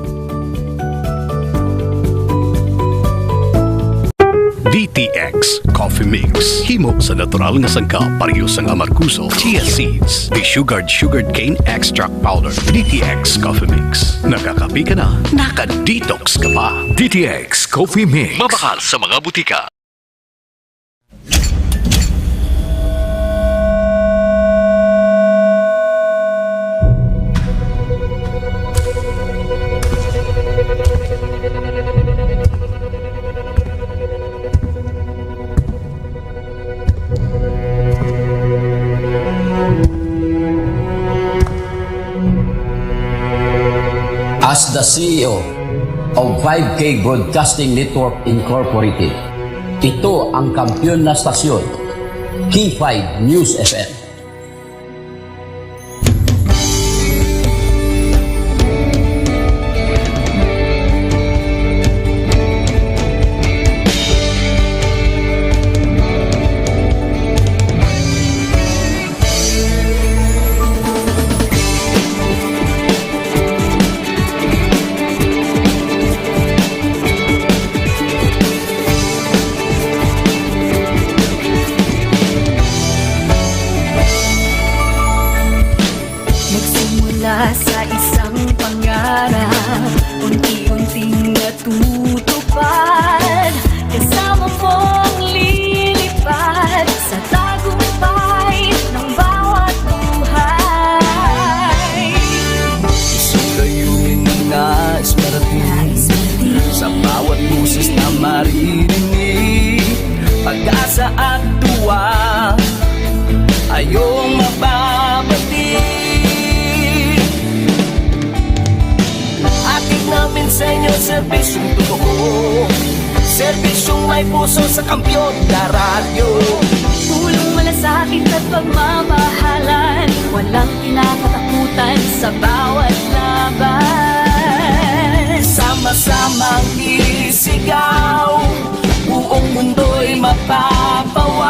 DTX Coffee Mix. Himo sa natural nga sangkap pareho sang amarkuso, chia seeds, sugared cane extract powder. DTX Coffee Mix. Nakakapi ka na, naka-detox ka pa. DTX Coffee Mix. Mabakal sa mga butika. As the CEO of 5K Broadcasting Network Incorporated, ito ang kampiyon na stasyon, K5 News FM. maririnig, pag-asa at tuwa ayong mababati. Ating namin sa inyo serbisyong totoo, serbisyong may puso sa Kampiyon na Radyo. Tulong malasakit at pagmamahalan, walang kinakatakutan sa bawat laban. Sama-samang isigaw, buong mundo'y mapapawaw.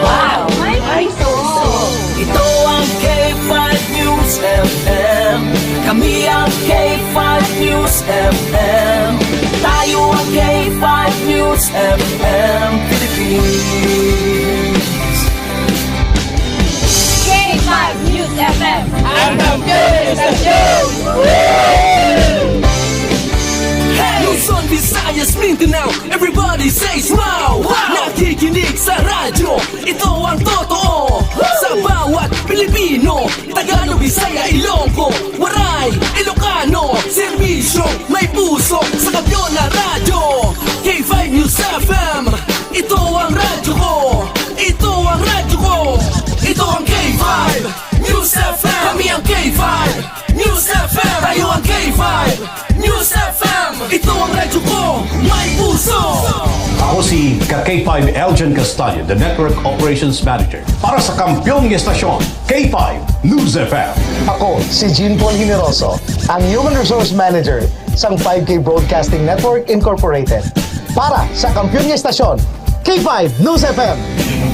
Wow! May puso! Ito ang K5 News FM, kami ang K5 News FM, tayo ang K5 News FM Philippines. K5 News FM! Ang kampiyon sa Luzon, Visayas, Mindanao, everybody says wow! Nakikinig sa radyo, ito ang totoo. Sa bawat Pilipino, Tagalog, Bisaya, Ilonggo, Waray, Ilocano, serbisyo may puso sa Kampiyon na Radyo. K5 News FM, ito ang radyo ko, ito ang radyo ko, ito ang K5 News FM. Kami ang K5 News FM, tayo ang K5 News FM, ito ang radyo ko, may puso. Ako si K5 Eljan Castaño, the Network Operations Manager para sa Kampiyon ng Estasyon, K5 News FM. Ako si Jean Paul Generoso, ang Human Resource Manager sa 5K Broadcasting Network Incorporated. Para sa Kampiyon ng Estasyon, K5 News FM.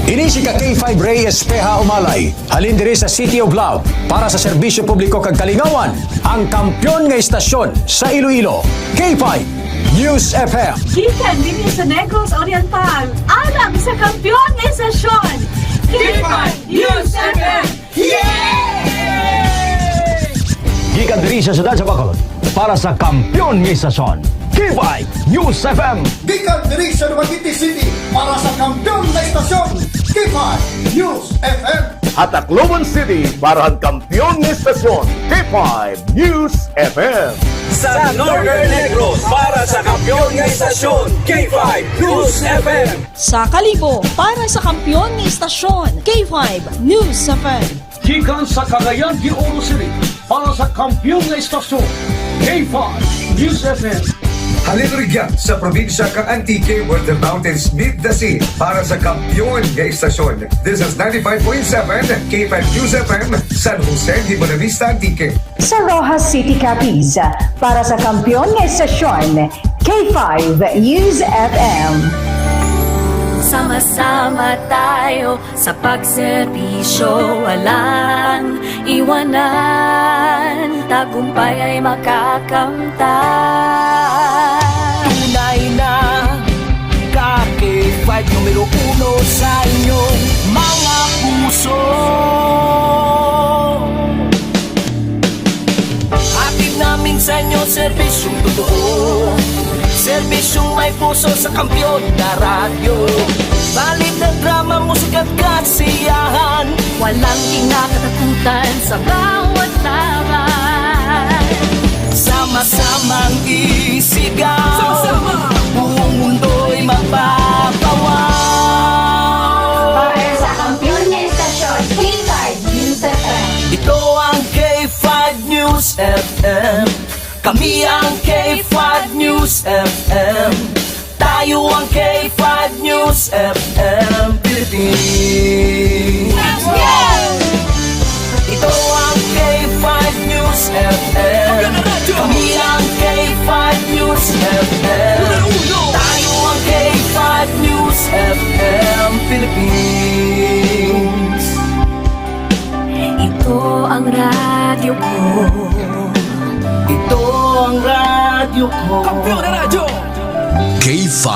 Ini si K5 Ray Espeja Umalay, halin diri sa City of Love para sa serbisyo publiko kag kalingawan, ang kampiyon nga istasyon sa Iloilo, K5 News FM. Gikan din sa Negros Oriental, alam sa Kampiyon ng Estasyon, K5 News FM! Gikan diri sa siyudad sa Bacolod para sa Kampiyon ng Estasyon, K5 News FM. Gikan diri sa Dumaguete City para sa Kampiyon na Estasyon, K5 News FM. At Tacloban City para ang Kampiyon ng Estasyon, K5 News FM. Sa Northern Negros para sa Kampiyon ng Estasyon, K5 News FM. Sa Kalibo, para sa Kampiyon ng Estasyon, K5 News FM. Gikan sa Cagayan de Oro City para sa Kampiyon ng Estasyon, K5 News FM. Halilrigyan sa probinsya kang Antique where the mountains meet the sea para sa Kampiyon ng Estasyon. This is 95.7 K5 News FM, San Jose de Buenavista, Antique. Sa Rojas City, Capiz, para sa Kampiyon ng Estasyon, K5 News FM. Sama-sama tayo sa pagserbisyo, walang iwanan, tagumpay ay makakamtan. Tunay na K5 numero 1 sa inyong mga puso. Hatid namin sa inyo serbisyong totoo, serbisyong may puso sa Kampiyon na Radyo. Balit na drama, musika at kasiyahan, Walang kinakatakutan sa bawat laban. sama-samang isigaw, sama-sama, buong mundo'y mapapawaw. Para sa Kampiyon ng Estasyon, K5 News FM. Ito ang K5 News FM, kami ang K5 News FM, tayo ang K5 News FM Philippines. Ito ang K5 News FM, kami ang K5 News FM, tayo ang K5 News FM Philippines. Ito ang radyo ko, ito ang radyo ko, Kampiyon na Radyo. K5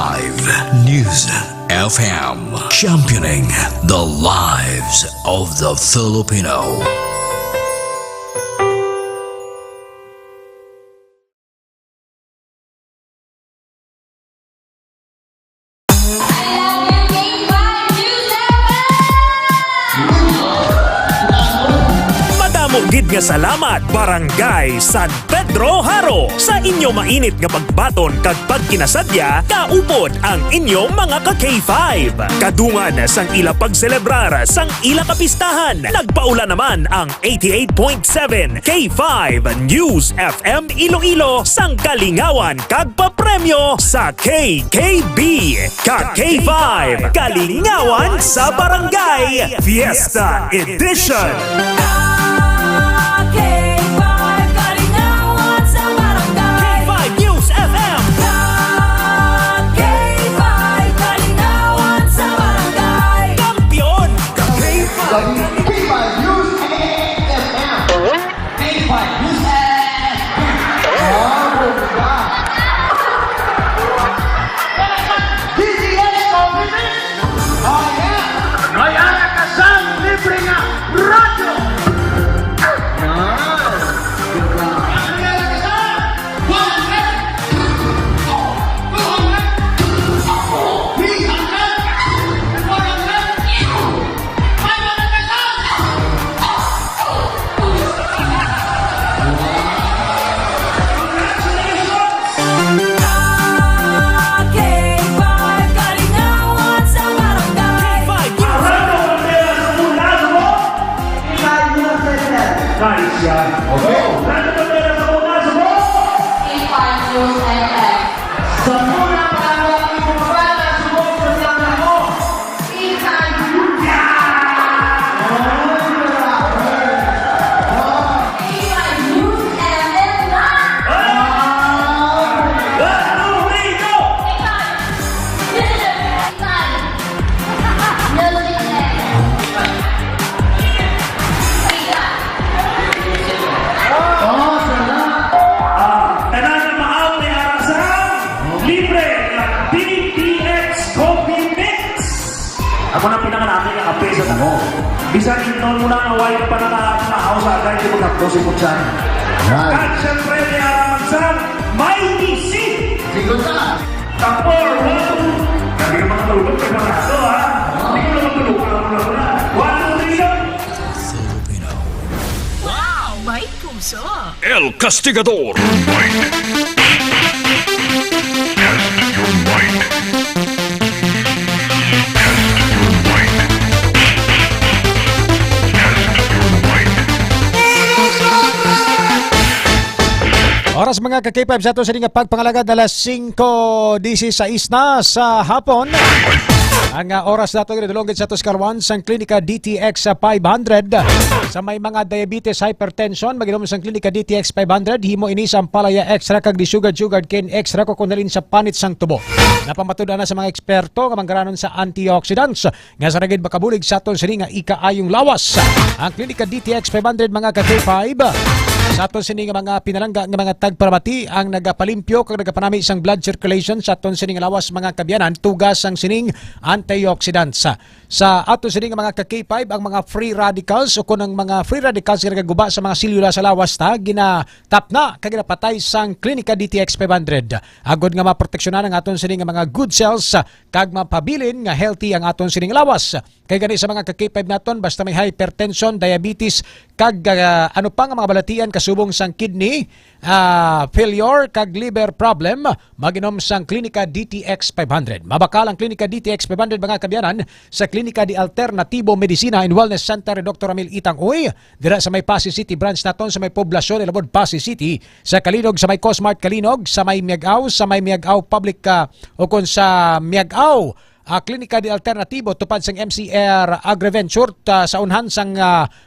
News FM, championing the lives of the Filipino. Madamo gid nga salamat Barangay San Pedro Haro sa inyo mainit nga pagbaton kag pagkinasadya kaupod ang inyong mga ka-K5. Kadungan sang ila pagselebrar sang ila kapistahan. Nagpaula naman ang 88.7 K5 News FM Iloilo sang kalingawan kag papremyo sa KKB. Ka-K5 Kalingawan sa Barangay Fiesta Edition. K5 News FM. Kampiyon. Ako na pinangalaki ng kape sa tango. Bisan noon muna ang away ka pa na nakakaaw sa agay, di mo nakto si Putsan. At syempre, ni Aramansan, Mighty C! Sigot na! Tapor, one, hindi ka makatulog ka mga ato, ha? Hindi ko na matulog ka na. One, three, Wow, may puso! El Castigador. Oras mga ka-K5 sa ito sa nga pagpangalagad alas 5:16 na sa hapon. Ang oras nato gidulongit sa Tuscarwan sang Klinika DTX 500 sa may mga diabetes, hypertension, maginom sang Klinika DTX 500 himo ini sa palaya extra kag di sugar cane extra ko kunalin sa panit sang tubo. Napamatudan na sa mga eksperto nga manggaranon sa antioxidants nga sa ragid makabulig sa aton sini nga ikaayong lawas. Ang Klinika DTX 500 mga ka-K5 sa aton sini nga mga pinalangga nga mga tagparamati ang nagapalimpyo kag nagapanami isang blood circulation sa aton sini nga lawas mga kabyanan tugas ang sining antioxidants. Sa aton sini nga mga ka-K5 ang mga free radicals o kunang mga free radicals nga nagaguba sa mga selula sa lawas ta ginatap na kag ginapatay sang Klinika DTX 500. Agod nga maproteksyonan ang aton sini nga mga good cells kag mapabilin nga healthy ang aton sini nga lawas. Kay gani sa mga ka-K5 naton basta may hypertension, diabetes kag ano pa nga mga balatian kasubong sang kidney failure kag liver problem maginom sang Klinika DTX 500. Mabakal ang Klinika DTX 500 mga kabyanan sa Klinika di Alternatibo Medicina and Wellness Center Dr. Amil Itang-Uy dira sa may Pasig City branch naton sa may poblasyon Ilabod Pasig City, sa Kalinog sa may Cosmart Kalinog, sa may Miagao Public o kun sa Miagao Klinika di Alternatibo tupad sang MCR Agriventure sa unhan sang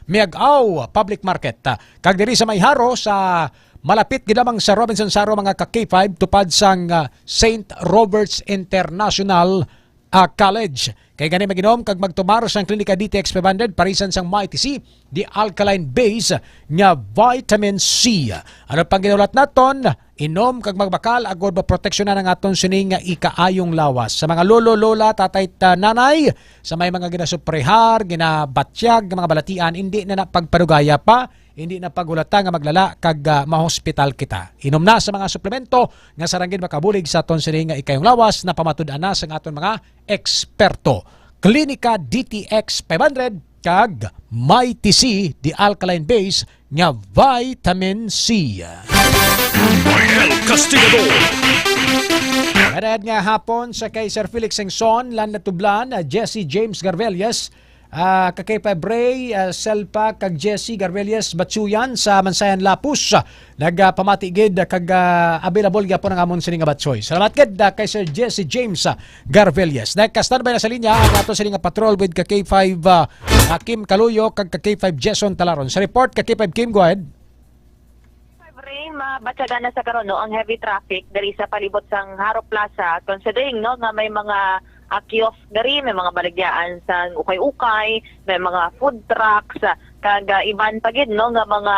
Miagao Public Market. Kag diri sa may Haro sa malapit gidamang sa Robinson Saro mga ka-K5 tupad sang St. Robert's International College. Kay gani maginom kag magtumar sang Klinika DTX 500 parisan sang Mighty C, the alkaline base nga vitamin C. Ano pang ginulat naton? Inom kag magbakal agod maproteksyonan ang aton sining nga ikaayong lawas. Sa mga lolo, lola, tatay, nanay, sa may mga ginasuprehar, ginabatyag, mga balatian, hindi na napagpadugaya pa, hindi na pagulata nga maglala kag mahospital kita. Inom na sa mga suplemento nga saranggid makabulig sa aton sining nga ikayong lawas na pamatud-an na sa aton mga eksperto. Klinika DTX 500 kag Mighty C, the alkaline base nga vitamin C. El Castigador. Karad nga hapon sa kay Sir Felix Sengson, lan natublan, Jesse James Garvelias, kakay Ray, Selpa, kag Jesse Garvelias Batsuyan sa Mansayan Lapus. Nagpamatigid kag available nga po ng amon sining nga batsoy. Salamat gid kay Sir Jesse James Garvelias. Nagka-standby na sa linya ang ato sining nga patrol with kakay 5 Kim Kaluyo kag kakay 5 Jason Talaron. Sa report kakay 5 Kim, go ahead. Mabatyagan na sa karon no ang heavy traffic diri sa palibot sang Haro Plaza, considering no nga may mga kiosk diri, may mga baligyaan sa ukay-ukay, may mga food trucks, kag iban pagid no nga mga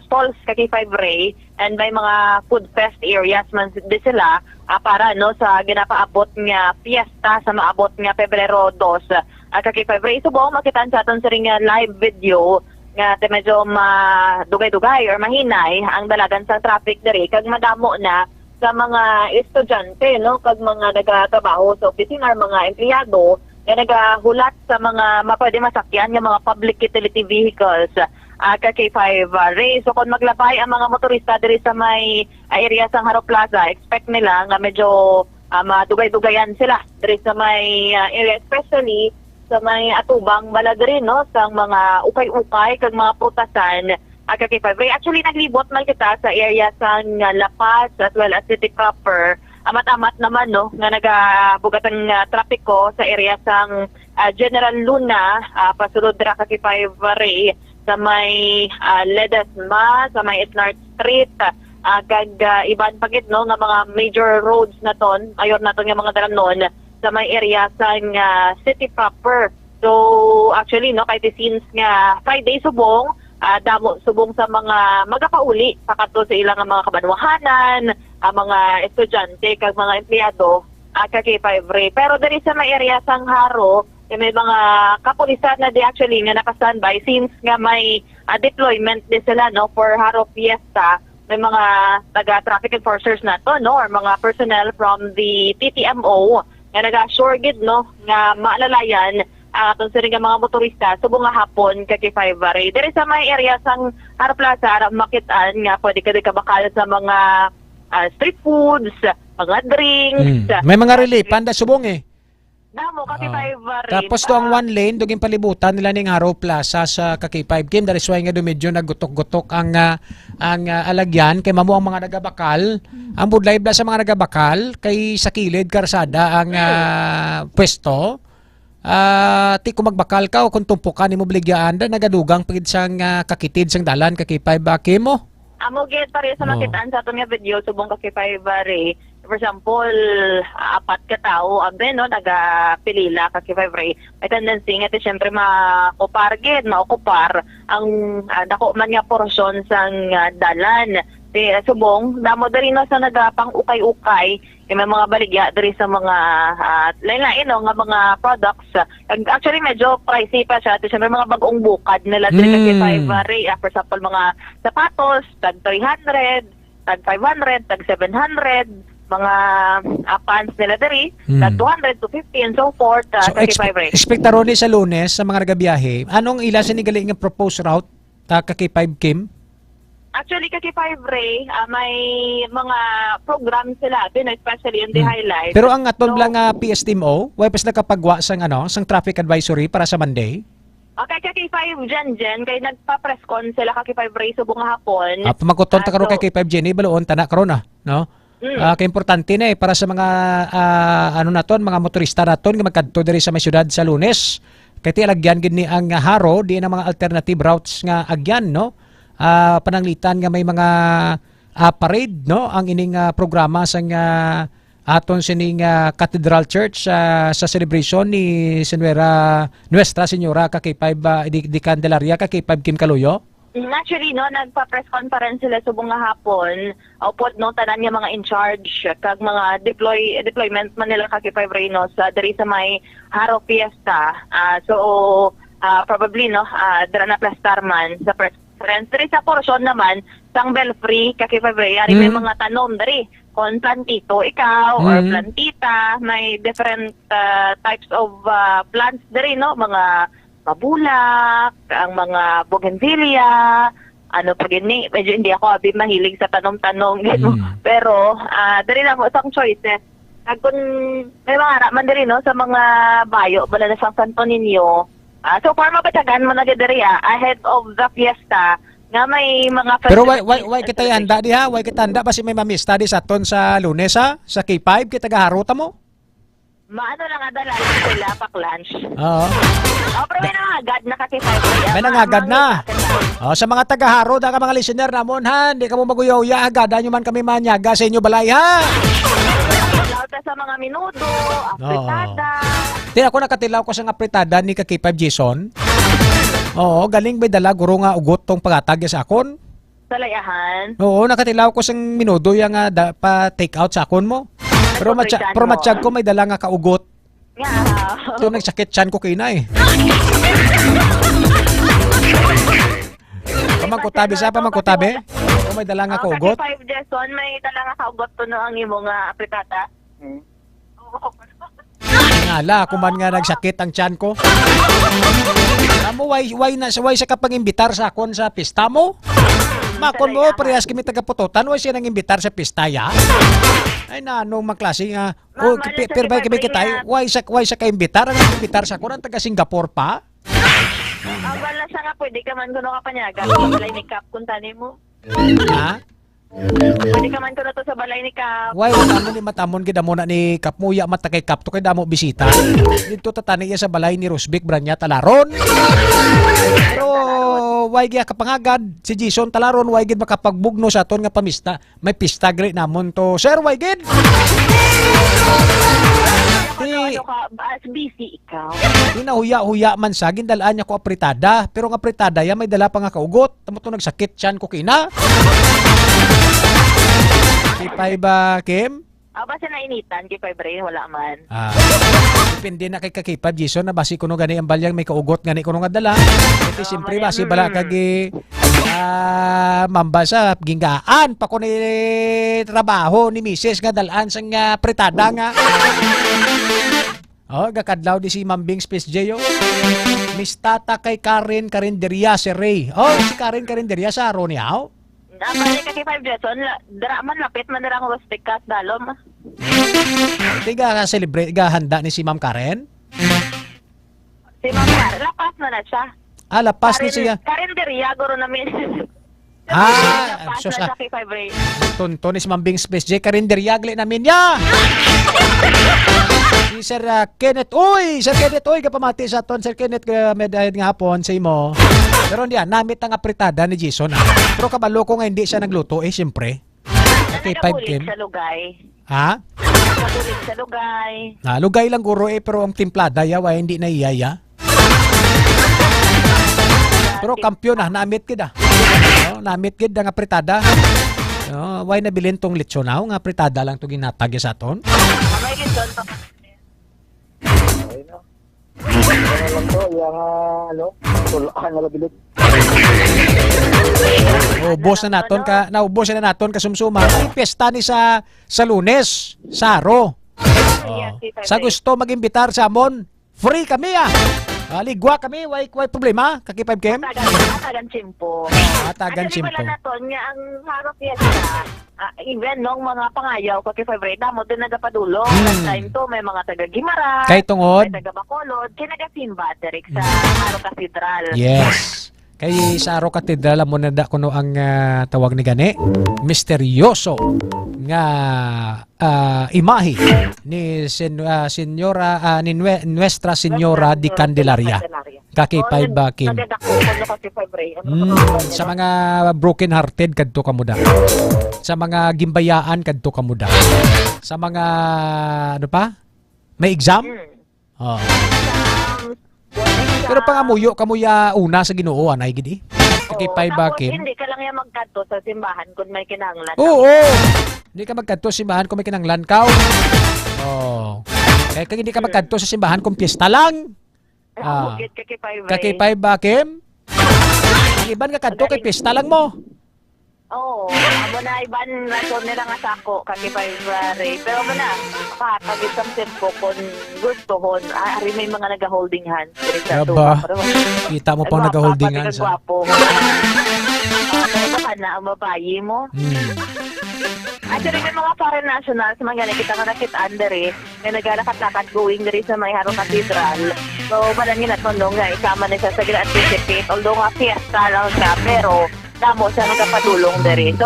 stalls kay 5 Ray, and may mga food fest areas man di sila para no sa ginapaabot nga fiesta sa maabot nga Pebrero 2 kay 5 Ray. Subong makitaan sa aton sa ring live video nga medyo dugay-dugay or mahinay ang dalagan sa traffic diri, kag madamo na sa mga estudyante no, kag mga nagatrabaho sa opisina or mga empleyado nga nagahulat sa mga mapwede masakyan nga mga public utility vehicles kay 5 Ray. So kung maglabay ang mga motorista diri sa may area sa Haro Plaza, expect nila nga medyo madugay-dugayan sila diri sa may area, especially sa may atubang baladri no sa mga ukay-ukay kag mga prutasan kay 5 Ray. Actually naglibot man kita sa area sa La Paz as well as city proper. Amat-amat naman no nga nagabugat ang trapiko sa area sang General Luna pasulod dira kay 5 Ray sa may Ledesma, sa may Isnart Street, kag iban pagit no nga mga major roads na ton ayon naton nga mga dalanon sa may area sa city proper. So actually no kay since nga Friday subong damo subong sa mga magapauli pakato sa ilang mga kabanwahanan, mga estudyante kag mga empleyado kay 5 Ray. Pero diri sa may area sang Haro may mga kapulisan na di actually nga naka-standby since nga may deployment din sila no for Haro Fiesta. May mga taga-traffic enforcers na to no or mga personnel from the TTMO nga nag-assure gid no nga maalalayan atong siring nga mga motorista subong nga hapon kay 5 Ray. Diri sa may area sang Haro Plaza ara makitaan nga pwede ka kabakal sa mga street foods, mga drinks. May mga relief panda subong Damo kay 5 Ray. Tapos to ang one lane duging palibutan nila ning Haro Plaza sa kay 5 Kim, dari suway nga do medyo naggutok-gutok ang alagyan kay mamo ang mga nagabakal. Ang budlay bla sa mga nagabakal kay sa kilid karsada ang pwesto. Ti kung magbakal ka o kung tumpukan ni mo bligyan da nagadugang pagid sang kakitid sang dalan kay 5 Kim mo. Amo gid pare sa makitaan sa aton nga video subong kay 5 Ray. For example, 4 ka tao abe no nagapilila kay 5 Ray. May tendency nga syempre maokupar ang dako man nga porsyon sang dalan. Subong damo diri no sa nagapang ukay-ukay may mga baligya diri sa mga lain-lain no nga mga products. Actually medyo pricey pa siya. Siyempre mga bagong bukad nila diri kay 5 Ray. For example, mga sapatos tag 300, tag 500, tag 700, mga pants nila diri tag 200 to 50 and so forth kay 5 Ray. Expectaro ni sa Lunes sa mga nagabiyahe, anong ila sa nigali nga proposed route kay 5 Kim? Actually, kay 5 Ray, may mga program sila, especially in the highlights. Pero ang aton lang PSTMO, way pas nakapagwa sang sang traffic advisory para sa Monday. Okay, kay 5 Jen, kay nagpa-press con sila kay 5 Ray subong hapon. Pamaguton ta karon kay 5 Jenny baloon ta na karon no? Kay importante na para sa mga mga motorista naton nga magkadto diri sa may syudad sa Lunes. Kay ti alagyan gid ni ang Haro di na mga alternative routes nga agyan no. Pananglitan nga may mga parade no ang ining programa sang aton sining Cathedral Church sa celebration ni Nuestra Señora kay 5 di Candelaria kay 5 Kim Kaluyo. Actually no nagpa-press conference sila subong nga hapon upod no tanan nga mga in charge kag mga deployment man nila kay 5 Ray no sa diri sa may Haro Fiesta. So probably no dira na plastar man sa press conference. Diri sa portion naman sang Belfry kay 5 Ray ari may mga tanom diri kung plantito ikaw or plantita, may different types of plants diri no mga pabulak, ang mga bougainvillea, ano pa gini, medyo hindi ako mahilig sa tanong-tanong pero dali lang ko isang choices. Kung may mga raman diri no sa mga bayo bala na sa Santo Niño. So far mapatagan mo na diri ahead of the fiesta nga may mga Pero why kita handa diha? Why kita handa basi may mamista di sa ton sa Lunes ha? Sa K5 kita gaharuta mo? Maano lang adala sila pak lunch. Oo. Pero may nangagad na kasi 5 May nangagad na. Sa mga taga-haro ka mga listener namon ha, hindi ka mo maguyaw-ya agad nyo man kami manyaga sa inyo balay ha. Lauta sa mga minuto, apritada. Di ako nakatilaw ko sa apritada ni K5 Jason. Oo, galing may dala guro nga ugot tong pagatag sa akon. Sa layahan. Oo, nakatilaw ko sang minuto yang pa take out sa akon mo. Pero matsyag ko may dala nga kaugot. So nagsakit chan ko kina eh. Pamangkutabi sa pamangkutabi? O may dala nga kaugot? Sa 5 Jason, may dala nga kaugot to no ang imo nga apritata. Ngala, kuman nga nagsakit ang chan ko. Amo, why sa kapag-imbitar sa akon sa pista mo? Makon mo, parehas kami taga-pututan, why siya nang imbitar sa pista ya? Ay na, anong maklase nga? Pero ba kami kita, why sa ka-imbitar? Ang imbitar sa akon, ang taga-Singapore pa? Wala siya nga, pwede ka man kuno kapanyaga. Sa balay ni Cap, kung tani mo. Ha? Pwede ka man kuno to sa balay ni Cap. Why, matamon ni matamon, gida mo na ni Cap, muya mata kay Cap, to kay damo bisita. Dito tatani iya sa balay ni Rusbik, Branya, Talaron. Pero, why gya kapangagad, si Jason Talaron, why gid makapagbugno sa aton nga pamista. May pista gri namon to. Sir, why gid? Ano ka, as busy ikaw. Hinahuya-huya man sa gindalaan niya ko apritada, pero ang apritada ya may dala pa nga kaugot. Tamo to nagsakit siyan ko kina. Kipay ba, Kim? Basta nainitan, kipay brain, wala man. Depende na kay kakipad, Jason, na basi kuno gani ang balyang may kaugot gani kuno nga dala. Ito siyempre basi bala kagi mambasa gingaan pa ko ni trabaho ni Mrs. nga dalaan sang apritada nga. Gakadlaw di si Mambing Space J. Miss Tata kay Karen Carinderia si Ray. Si Karen Carinderia sa araw ni Ao. Balik ka kay 5 Jason, man lapit man nila ang hospikas dalom. Tiga ka celebrate, handa ni si Ma'am Karen? Si Ma'am Karen, lapas na siya. Lapas ni siya. Carinderia, guro namin. So sa Tonto ni si Mambing Space J Carinderia gali namin ya. Si Sir Kenneth, Sir Kenneth, kapamati sa ton, Sir Kenneth, medahid nga hapon sa imo. Pero hindi namit ang apritada ni Jason. Pero kabalo ko nga hindi siya nagluto, siyempre. Okay, 5 Kim. Sa lugay. Ha? Nagulit sa lugay. Lugay lang guro pero ang timplada yawa hindi na iyaya. Pero kampiyon namit kid namit kid ang apritada. Why nabilin tong litsonaw nga apritada lang to ginatag sa aton? May litson to. Naubos na naton kasumsuma. Ay piyesta ni sa Lunes, Saro. Sa gusto mag-imbitar sa amon, free kami ligwa kami, why problema? Kaki 5 Kim? Atagan simpo. Atagan simpo. Wala naton nga ang harap fiesta. Even nung mga pangayaw kaki February mo din nagapadulong. Last time to may mga taga Guimara, kay tungod, may taga Bacolod, kinaga-simba direk sa Haro Cathedral. Yes. Kay sa Haro Cathedral mo na kuno ang tawag ni gani, misteryoso nga imahe ni Senyora ni Nuestra Senyora di Candelaria. Kaki 5 Kim. Sa mga broken hearted kadto kamuda. Sa mga gimbayaan kadto kamuda. Sa mga ano pa? May exam? Pero pangamuyo kamuya una sa Ginoo anay gidi. Kaki 5 Kim. Hindi ka lang ya magkadto sa simbahan kung may kinahanglan. Oo. Hindi ka magkadto sa simbahan kung may kinahanglan ka. Kaya hindi ka magkadto sa simbahan kung piyesta lang. Kaki 5 Kim. Ang iban ka kadto kay piyesta lang mo. Oo, amo na iban rason nila nga sako kaki February. Pero mo na, kapag isang tempo kung gusto hon, ari may mga nag-holding hands. Aba, kita mo pang nag-holding hands. Gwapo. Pero ka na, ang babayi mo. Actually, may mga foreign nationals, mga ganit, kita nga nakitaan diri, may naglalakad-lakad going diri sa may Haro Cathedral. So, malangin at nung nga, ikama na siya sa Grand Anticipate, although nga fiesta lang siya, pero damo siya nagkapadulong diri.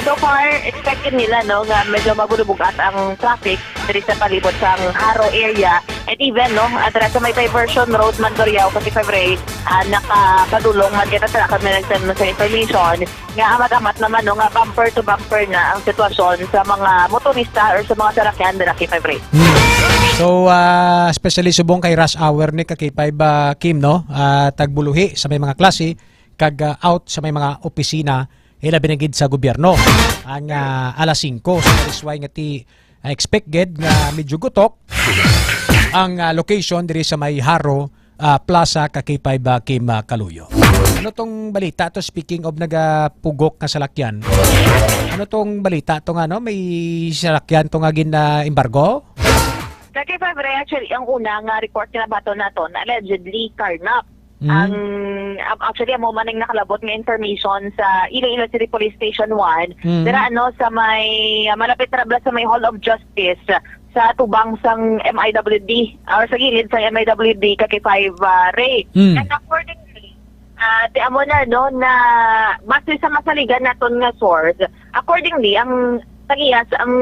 So far, expected nila, no, nga medyo magulubugat ang traffic diri sa palibot sa Haro area. And even, no, at sa may diversion road, Mandoriao, kasi February, nakapadulong, magkita sa kami nag-send sa information, nga amat-amat naman, no, nga bumper to bumper na ang sitwasyon sa mga motorista or sa mga sarakyan dira kay February. So, especially subong kay rush hour ni kakipay ba Kim, no? Tagbuluhi sa may mga klase, kag out sa may mga opisina, ila binagid sa gobyerno. Ang alas 5. So, that is why nga ti expected nga medyo gutok ang location diri sa may Haro Plaza kakipay ba Kim Kaluyo. Ano tong balita to, speaking of nagapugok nga salakyan? Ano tong balita to nga, no? May salakyan to nga embargo? Kay February, actually, ang una nga report na bato naton, allegedly carnap. Actually, ang maning nakalabot ng information sa Iloilo City Police Station 1, dira sa may malapit na sa may Hall of Justice sa tubang sang MIWD or sa gilid sa MIWD kay 5 Ray. And accordingly, di amo na no na base sa masaligan naton nga source, accordingly ang tagiyas ang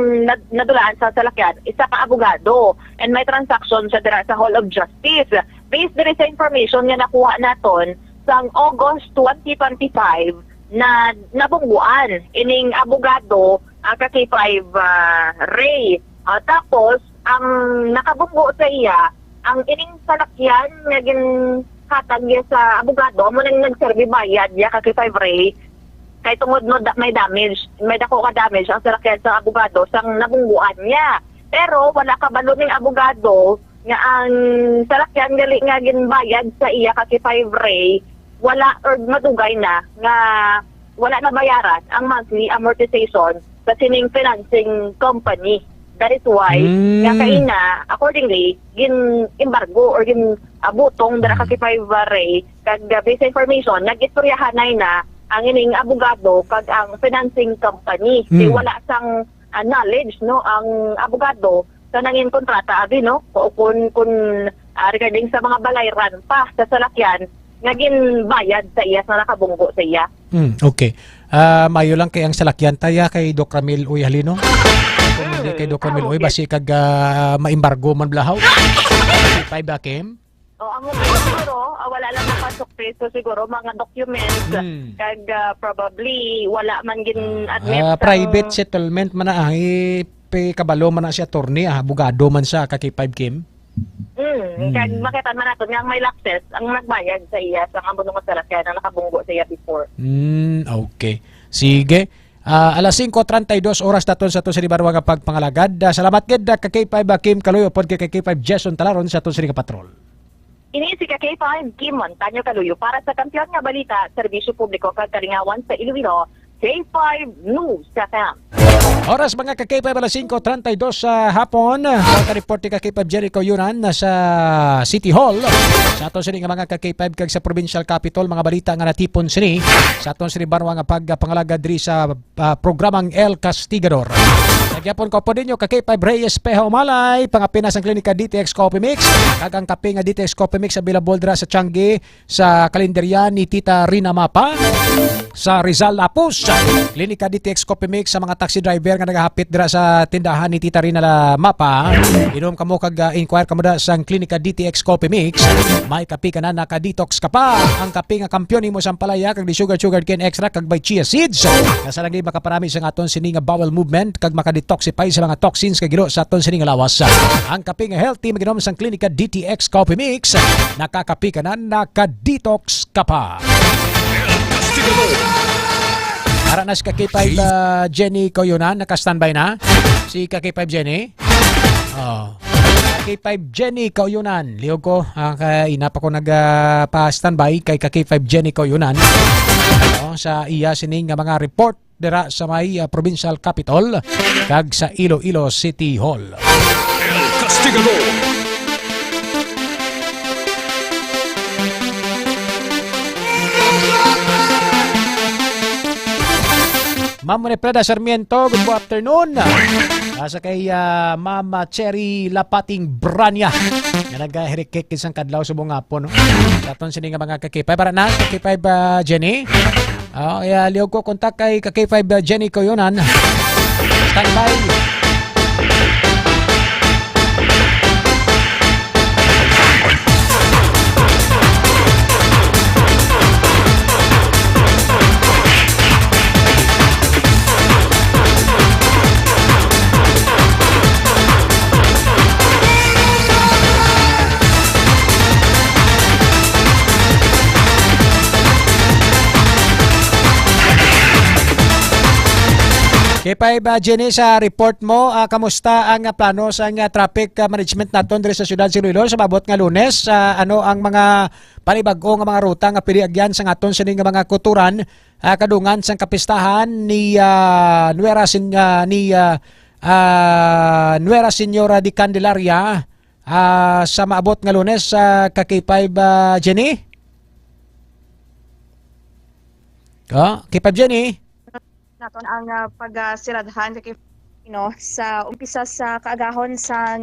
nadulaan sa salakyan isa ka abogado and may transaction sa dira sa Hall of Justice. Based diri sa information nga nakuha naton sang August 2025 na nabungguan ining abogado kay 5 Ray. Tapos ang nakabunggo sa iya ang ining salakyan nga ginhatag niya sa abogado mo nang nagserbi bayad ya kay 5 Ray kay tungod no may damage, may dako ka damage ang salakyan sa abogado sang nabungguan niya. Pero wala kabalo ning abogado nga ang salakyan gali nga ginbayad sa iya kay 5 Ray wala or madugay na nga wala na bayaran ang monthly amortization sa sining financing company. That is why nga kaina accordingly gin-embargo or gin-abutong dara kay 5 Ray kag based information nag-istoryahanay na ang ining abogado kag ang financing company. Di wala sang knowledge no ang abogado sa nangin kontrata abi no kung regarding sa mga balayran pa sa salakyan nga ginbayad sa iya sa nakabunggo sa iya. Okay. Mayo lang kay ang salakyan taya kay Doc Ramil Uy Halino. Kung hindi kay Doc Ramil Uy basi kag maimbargo man blahaw. Pay bakem. Ang siguro wala lang mapasok peso siguro mga documents kag probably wala man gin-admit private settlement man na kabalo man na si attorney abogado man siya kay 5 Kim. Kag makita man nato nga may lapses ang nagbayad sa iya sa ambunong salakyan na nakabunggo sa iya before. Okay. Sige. Alas 5:32 oras daton sa to sa Libarwa nga pagpangalagad. Salamat gid kay 5 Kim Kaluyo pod kay 5 Jason Talaron sa to sa Patrol. Ini si K5 Kim Montaño Kaluyo para sa kampiyon nga balita, serbisyo publiko kag kalingawan sa Iloilo, K5 News FM. Oras mga ka-K5 alas 5:32 sa hapon. Ka-report ni ka-K5 Jericho Yunan sa City Hall. Sa aton sini nga mga ka-K5 kag sa Provincial Capitol mga balita nga natipon sini sa aton sini Barwa nga pagpangalagad diri sa programang El Castigador. Nagyapon ko po ninyo ka-K5 Reyes Peha Umalay, pangapinas ang klinika DTX Coffee Mix. Kag ang kape nga DTX Coffee Mix available dira sa Changi sa kalendarya ni Tita Rina Mapa. Sa Rizal Lapus, klinika DTX Coffee Mix sa mga taxi driver nga nagahapit dira sa tindahan ni Tita Rina Mapa. Inom kamo kag inquire kamo da sa klinika DTX Coffee Mix. May kape ka na naka-detox ka pa. Ang kape nga kampiyon nimo sa palaya kag di sugar cane extra kag by chia seeds. Nasa lagi makaparami sa aton sini nga bowel movement kag makadetoxify sa mga toxins kag giro sa aton sini nga lawas. Ang kape nga healthy maginom sa klinika DTX Coffee Mix. Nakakape ka na naka-detox ka pa. Para na si K5 Jenny Koyunan, naka-standby na. Si K5 Jenny. K5 Jenny Koyunan. Liog ko, inapa ko nag-pa-standby kay K5 Jenny Koyunan. sa iya sining nga mga report dira sa may provincial capital kag sa Iloilo City Hall. El Castigador. Ma'am Preda Sarmiento, good afternoon. Sa kay Mama Cherry Lapating Branya nga nag-hirikik isang kadlaw sa buong hapon. Daton sini nga mga kakipay. Para na, kakipay ba Jenny? Liog ko kontak kay kakipay ba Jenny ko yunan. Standby. Kipay ba Jenny sa report mo, kamusta ang plano sa traffic management naton diri sa siyudad sa Iloilo sa mabot nga Lunes? Ano ang mga panibag-o nga mga ruta nga piliagyan sa aton sining nga mga kuturan kadungan sa kapistahan ni Nuera Señora de Candelaria sa maabot nga Lunes kakipay ba Jenny? Kipay Jenny? Naton ang pagsiradhan sa umpisa sa kaagahon sa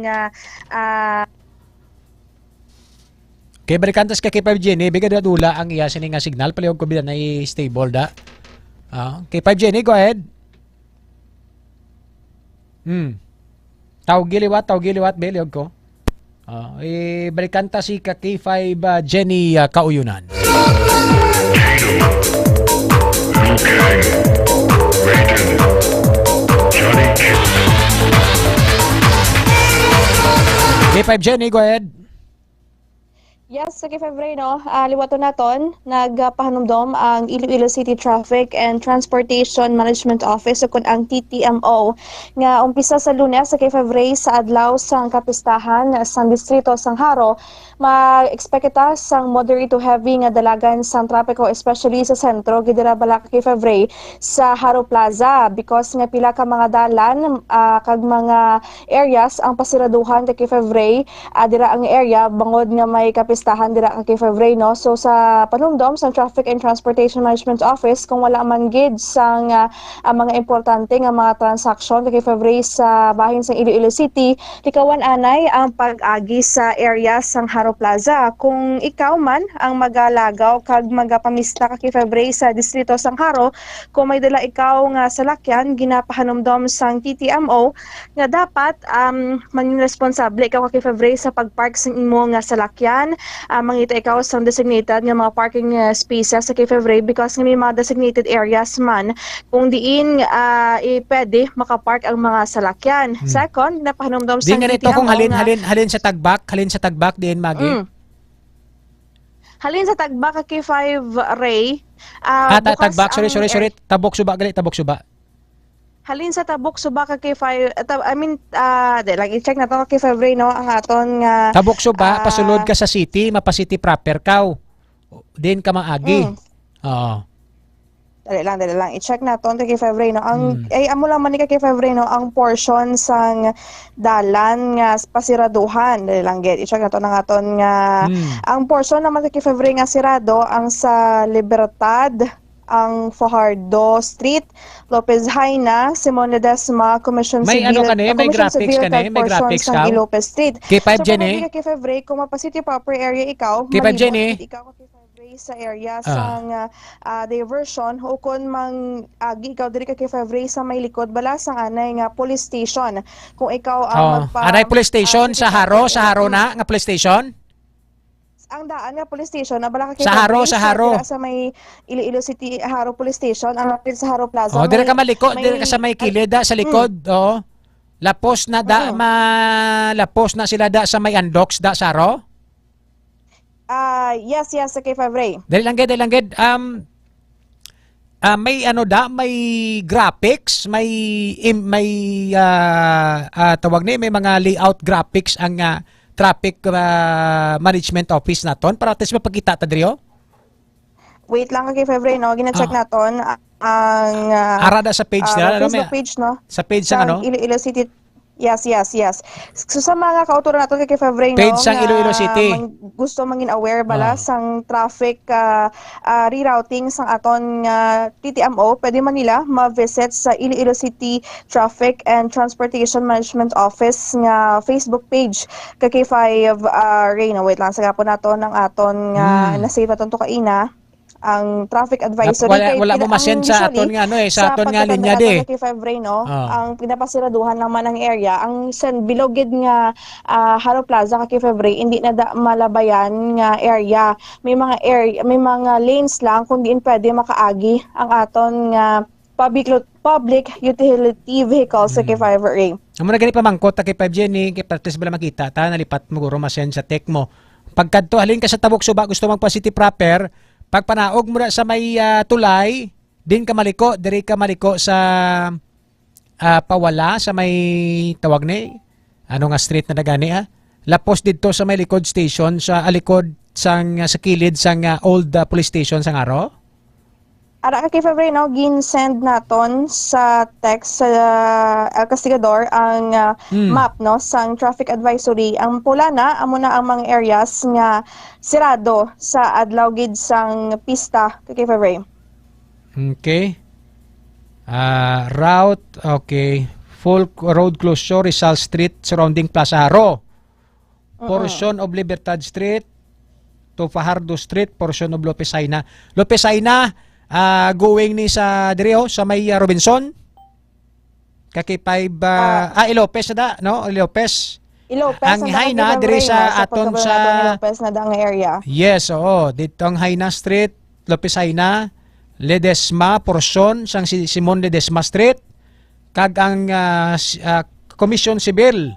kay balikantas ka kay 5G ni bigay dula ang iya sining nga signal palihog ko bidan ay stable da. Kay 5G ni go ahead. Taw giliwat belihog ko. Balikantas si ka kay 5 Jenny Kauyunan. K5 Jenny, go ahead. Yes, sa Febrero, liwaton naton, nagpahanumdom ang Iloilo City Traffic and Transportation Management Office o ang TTMO nga umpisa sa Lunes sa Febrero sa adlaw sang kapistahan sa distrito sang Haro, ma-expecta sang moderate to heavy nga dalagan sang trapiko especially sa sentro gidira bala kay Febrero sa Haro Plaza because nga pila ka mga dalan kag mga areas ang pasiraduhan kay Febrero dira ang area bangod nga may kapistahan dira ang kay Febrero no. So sa panumdom sa Traffic and Transportation Management Office kung wala man gid sang mga importante nga mga transaksyon kay Febrero sa bahin sa Iloilo City, likawan anay ang pag-agi sa area sang Haro Plaza. Kung ikaw man ang magalagaw kag magapamista kay Febrero sa distrito sang Haro, kung may dala ikaw nga salakyan ginapahanumdom sang TTMO nga dapat maging responsable ikaw kay Febrero sa pagpark sa imo nga salakyan. Mangita ikaw sa designated nga mga parking spaces sa kay Febrero because nga may mga designated areas man kung diin pwede makapark ang mga salakyan. Second, napahanumdom sa TTMO. Di nga nito kung halin sa tagbak din magi. Halin sa tagbak kay 5 Ray. Tagbak, sorry. Tabok suba. Halin sa tabok suba kay 5 lagi check na to kay Febrero no ang aton nga tabok suba pasulod ka sa city, mapa-city proper kaw. Din ka maagi. Oo. Dali lang. I-check na to kay Febrero no. Ang amo lang man ni kay Febrero no ang portion sang dalan nga pasiraduhan. Dali lang gid. I-check na to nga aton nga ang portion naman kay Febrero nga sirado ang sa Libertad, ang Fajardo Street, Lopez Haina, Simon Ledesma, Commission may Civil, may graphics may graphics ka. Lopez Street. K5 Jenny. So kay Febrero kung mapa-city proper area ikaw, K5 Jenny. Ikaw kay Febrero sa area sang diversion o kung agi ikaw diri kay Febrero sa may likod bala sang anay nga police station. Kung ikaw ang anay police station sa Haro na nga police station. Ang daan nga police station na bala sa Haro sa may Iloilo City Haro Police Station ang lapit sa Haro Plaza. Dire ka maliko, dire ka sa may kilid sa likod. Lapos na sila da sa may Andox da sa Haro. Yes sa kay Febrero. Dali lang gid. May graphics, may tawag ni may mga layout graphics ang Traffic Management Office naton para tes mapakita ta diri. Wait lang kay February, no? Gina-check naton ang Arada sa page nila, ano, Facebook may- page, no? Sa page sang ano? Iloilo City. Yes. So sa mga kauturan nato kay February, no? Page sang Iloilo City. Gusto mangin aware bala sang traffic rerouting sang aton TTMO, pwede man nila ma-visit sa Iloilo City Traffic and Transportation Management Office nga Facebook page kay K5 Reyna. Wait lang, sagapon nato ng aton na-save aton to kaina ang traffic advisory. Wala mo masend sa aton nga, ano, sa aton nga linya di. Kay 5 Ray, no? Ang pinapasiraduhan naman ng area, ang bilogid nga Haro Plaza kay 5 Ray, hindi na malabayan nga area. May mga lanes lang kung diin pwede makaagi ang aton nga public utility vehicles sa kay 5 Ray. Amo na gani pamangkot ta kay 5 Jenny, kay practice bala makita ta nalipat mo guro masend sa tech mo. Pagkadto halin ka sa Tabok Suba, gusto magpa city proper, pagpanaog mo na sa may tulay, din ka maliko, diri ka maliko sa Pawala, sa may tawag ni, ano nga street na nagani lapos dito sa may likod station, sa alikod sang sa kilid sang old police station sang Aro. Ara kay February, no, gin-send naton sa text sa El Castigador ang map, no, sang traffic advisory. Ang pula na, amo na ang mga areas nga sirado sa adlaw gid sang pista kay February. Okay. Route, okay. Full road closure, Rizal Street, surrounding Plaza Aro. Portion of Libertad Street to Fajardo Street, portion of Lopez Aina. Lopez Aina, going ni sa Direo sa may Robinson kaki 5 Ilopez na no? Ilopez ang Haina diri sa aton sa Ilopez na dang area. Yes, oo, dito ang Haina Street, Lopez Haina, Ledesma portion sang Simon Ledesma Street, kag ang Commission Civil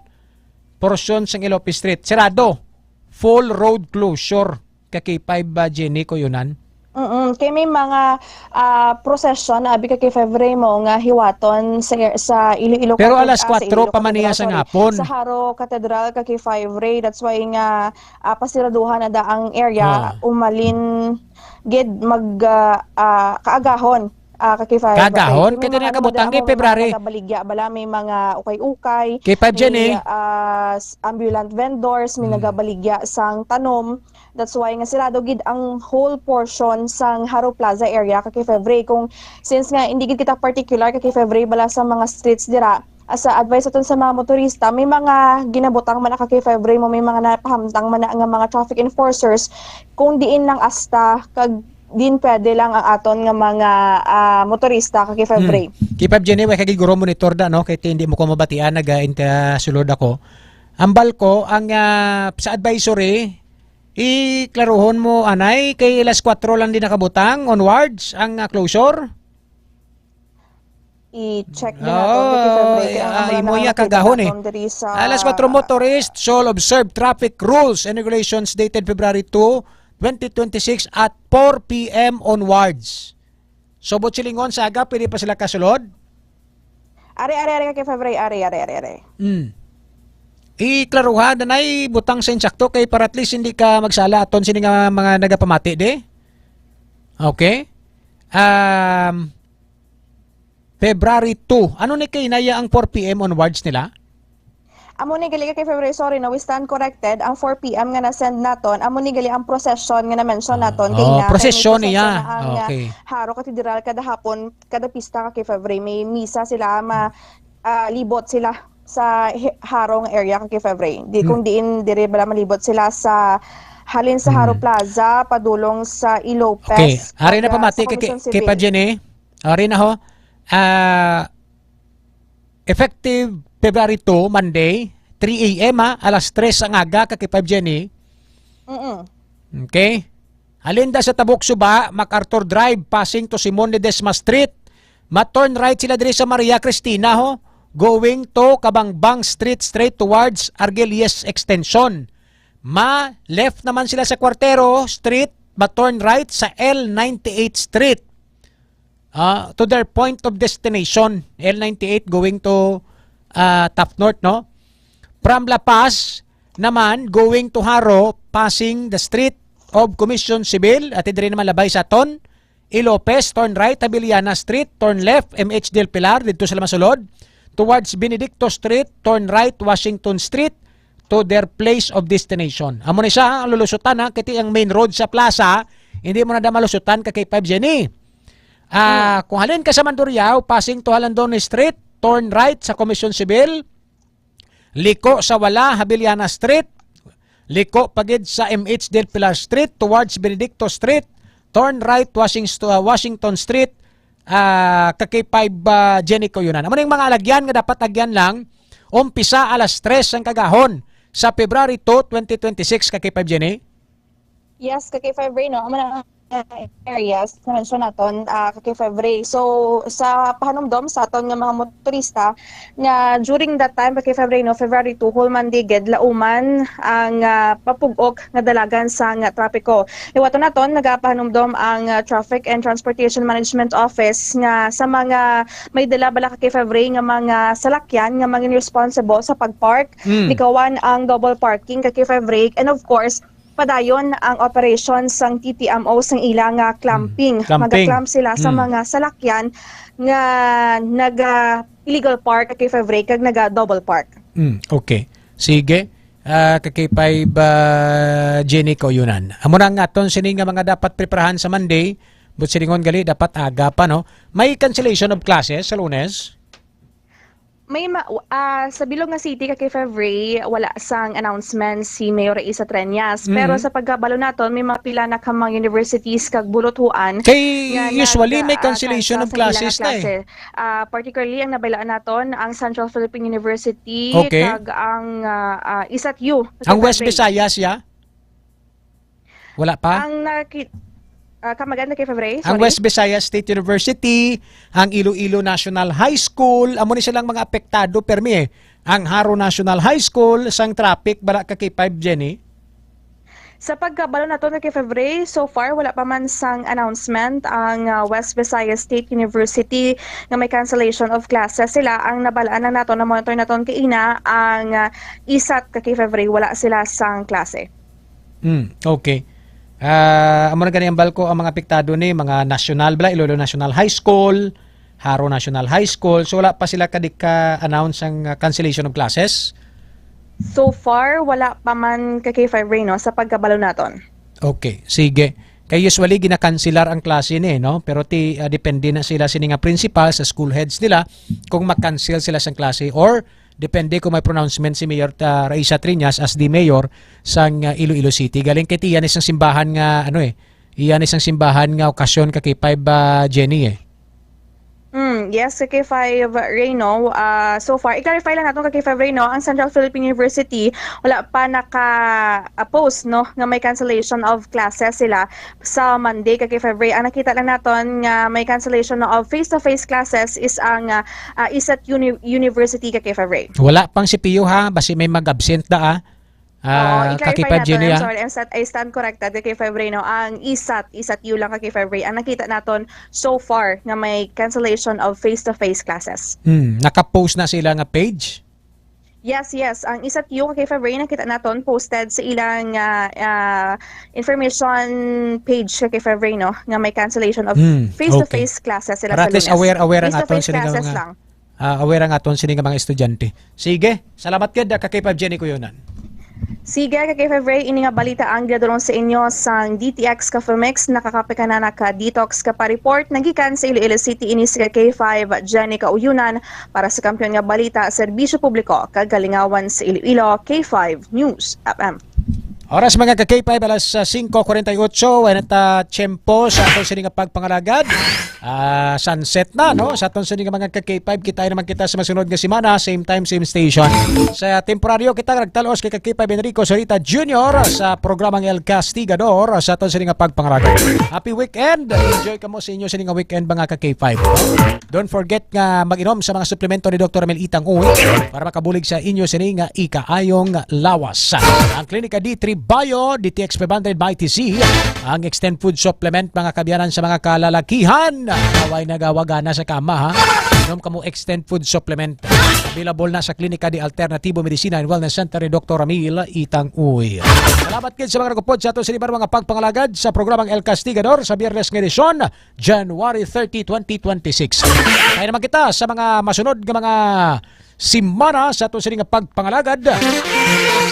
portion sang Ilopez Street sirado, full road closure kaki 5 Jenny ko yunan. Kay may mga procession na abi kay February mo nga hiwaton sa Iloilo. Pero alas 4 pa man niya sa ngapon. Sa Haro Cathedral kay 5 Ray, that's why nga pasiraduhan na da ang area umalin gid kaagahon. Kay 5 Kaagahon kay na kabutang kay February. Baligya bala may mga ukay-ukay. Kay 5 Jenny. Ambulant vendors may nagabaligya sang tanom. That's why nga sirado gid ang whole portion sang Haro Plaza area kay February. Kung since nga hindi gid kita particular kay February bala sa mga streets dira, as a advice aton sa mga motorista, may mga ginabutang man kay February mo, may mga napahamtang man nga mga traffic enforcers kung diin lang asta kag din pwede lang ang aton nga mga motorista kay February. Kipab Jenny, way kagig guro monitor da no kay hindi mo ko mabatian nagain ka sulod ako. Ambal ko ang sa advisory iklaruhon mo anay kay alas 4 lang din nakabutang onwards ang closure. I-check din natin imo ya kagahon alas 4 motorist shall observe traffic rules and regulations dated February 2, 2026 at 4 p.m. onwards. So Botsilingon saga pwede pa sila kasulod? Are kay February are. Iklaruhan na butang sa insakto kay para at least hindi ka magsala aton sini nga mga nagapamati de. Okay? February 2. Ano ni kay naya ang 4 p.m. onwards nila? Amo ni gali kay February, sorry, no, we stand corrected. Ang 4 p.m. nga na-send naton, amo ni gali ang procession nga na-mention naton. Procession niya. Okay. Haro Cathedral kada hapon, kada pista kay February, may misa sila, libot sila sa harong area kay February. Kung diin dire bala malibot sila sa halin sa Haro Plaza padulong sa Ilopez. Okay, ari na pamati kay pa Jenny. Ari na ho. Effective February 2, Monday, 3 a.m. alas 3 ang aga kay 5 Jenny. Okay. Halinda sa Tabok Suba, MacArthur Drive passing to Simon Ledesma Street. Ma-turn right sila dire sa Maria Cristina ho, going to Kabangbang Street straight towards Argelies Extension. Ma-left naman sila sa Cuartero Street, ma-turn right sa L98 Street. To their point of destination, L98 going to Top North, no? From La Paz naman, going to Haro, passing the street of Commission Civil at diri naman labay sa ton E. Lopez, turn right, Abiliana Street, turn left, MH Del Pilar, dito sa masulod, towards Benedicto Street, turn right, Washington Street, to their place of destination. Amo ni siya, ang lulusutan ha, kiti ang main road sa plaza, hindi mo na malusutan ka kay 5 Jenny. Kung halin ka sa Mandurriao, passing to Halandon Street, turn right sa Commission Civil, liko sa Wala, Abiliana Street, liko pagid sa MH Del Pilar Street, towards Benedicto Street, turn right, Washington Street, kakay 5 Jenny Coyunan. Amo ning mga alagyan nga dapat agyan lang, umpisa alas 3 ang kagahon sa February 2, 2026 kakay 5 Jenny. Yes, kay February, no? Amo na areas na mention naton kay February. So sa pahanumdom sa aton nga mga motorista nga during that time kay February, no, February 2 hulman diged lauman ang papugok nga dalagan sa nga trapiko. Iwato naton nagapahanumdom ang Traffic and Transportation Management Office nga sa mga may dala bala kay February nga mga salakyan nga mga responsible sa pagpark, likawan ang double parking kay February, and of course padayon ang operation sang TTMO sang ila nga clamping. Mag-clamp sila sa mga salakyan nga illegal park kay February kag naga-double park. Okay. Sige. Kay 5 Jenny Coyunan. Amo na nga aton sini nga mga dapat preparahan sa Monday, but siningon gali dapat aga pa, no? May cancellation of classes sa Lunes? May sa Bilog nga City kay February wala sang announcement si Mayor Isa Treñas, pero sa pagkabalo naton may mapila na ka mga universities kag bulothuan kay usually may cancellation of classes na particularly ang nabaylaan naton ang Central Philippine University kag ang ISAT-U. Ang West Visayas wala pa? Ang kamaganda kay February. Ang West Visayas State University, ang Iloilo National High School, amo ni silang mga apektado permi Ang Haro National High School, sang traffic bala ka kay 5 Jenny. Sa pagkabalo na to kay February, so far wala pa man sang announcement ang West Visayas State University nga may cancellation of classes. Sila ang nabalaan na nato na monitor naton kay ina ang ISAT kay February wala sila sang klase. Okay. Amo na ganyan balko ang mga apektado ni mga national bala, Iloilo National High School, Haro National High School. So wala pa sila announce ang cancellation of classes? So far wala pa man kay February, no, sa pagkabalo naton. Okay, sige. Kaya usually ginakanselar ang klase ni, no? Pero depende na sila sini nga principal sa school heads nila kung mag-cancel sila sa klase, or depende kung may pronouncement si Mayor Raisa Triñas as the mayor sang Iloilo City. Galing kay tiyan isang simbahan nga iyan isang simbahan nga okasyon kay 5 Jenny Yes, kay 5 Reno. So far, i-clarify lang natin kay 5 Reno, ang Central Philippine University wala pa naka-post, no, nga may cancellation of classes sila sa Monday kay February. Ang nakita lang natin nga may cancellation of face-to-face classes is ang ISAT University kay February. Wala pang CPU basi may mag-absent I-clarify natin. I'm sorry, I stand corrected kay February, no. Ang ISAT-U lang kay February. Ang nakita natin so far nga may cancellation of face-to-face classes. Naka-post na sila nga page? Yes. Ang ISAT-U kay February nakita natin posted sa ilang information page kay February, no, nga may cancellation of face-to-face classes sila sa Lunes. At least aware ang aton sila nga mga aware ang aton sila nga mga estudyante. Sige, salamat kid kay 5 Jenny Coyunan. Sige, kay February, ini nga balita ang gidulong sa inyo sang DTX Cafe Mix, nakakape ka na naka-detox ka pa report, nagikan sa Iloilo City, ini si K5 Jenny Coyunan para sa kampiyon nga balita, serbisyo publiko, kagalingawan sa Iloilo, K5 News FM. Oras mga ka-K5, alas 5:48, at tiyempo sa aton sining pagpangalagad. Sunset na, no? Sa aton sining mga ka-K5, kita naman kita sa masunod nga semana, same time, same station. Sa temporaryo kita nagtalos kay ka-K5 Enrico Sorita Jr. sa programang El Castigador sa aton sining pagpangalagad. Happy weekend! Enjoy ka mo sa inyo sining weekend mga ka-K5. Don't forget nga mag-inom sa mga suplemento ni Dr. Mel Itang Uy para makabulig sa inyo sining ikaayong lawas. Ang Klinika D3 Bio, DTX 500 by TC, ang extend food supplement mga kabyanan sa mga kalalakihan. Away nagawagana sa kama Inom ka mo Extend Food Supplement. Available na sa Klinika de Alternativo Medicina and Wellness Center ni Dr. Ramil Itang Uy. Salamat kid sa mga nagupod sa ato sa libar mga pagpangalagad sa programang El Castigador sa Biyernes ng edisyon, January 30, 2026. Kaya naman kita sa mga masunod ng mga simana sa ato sa nga pagpangalagad.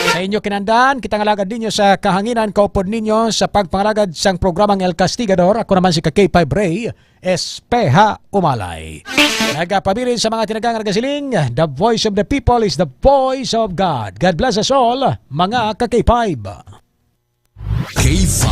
Sa inyo kinandaan, kita ngalagad ninyo sa kahanginan kaupod ninyo sa pagpangalagad sang programang El Castigador. Ako naman si K5 Ray Espeha Umalay. Nagapabilin sa mga tinagang nagasiling, the voice of the people is the voice of God. God bless us all, mga ka-K5. K5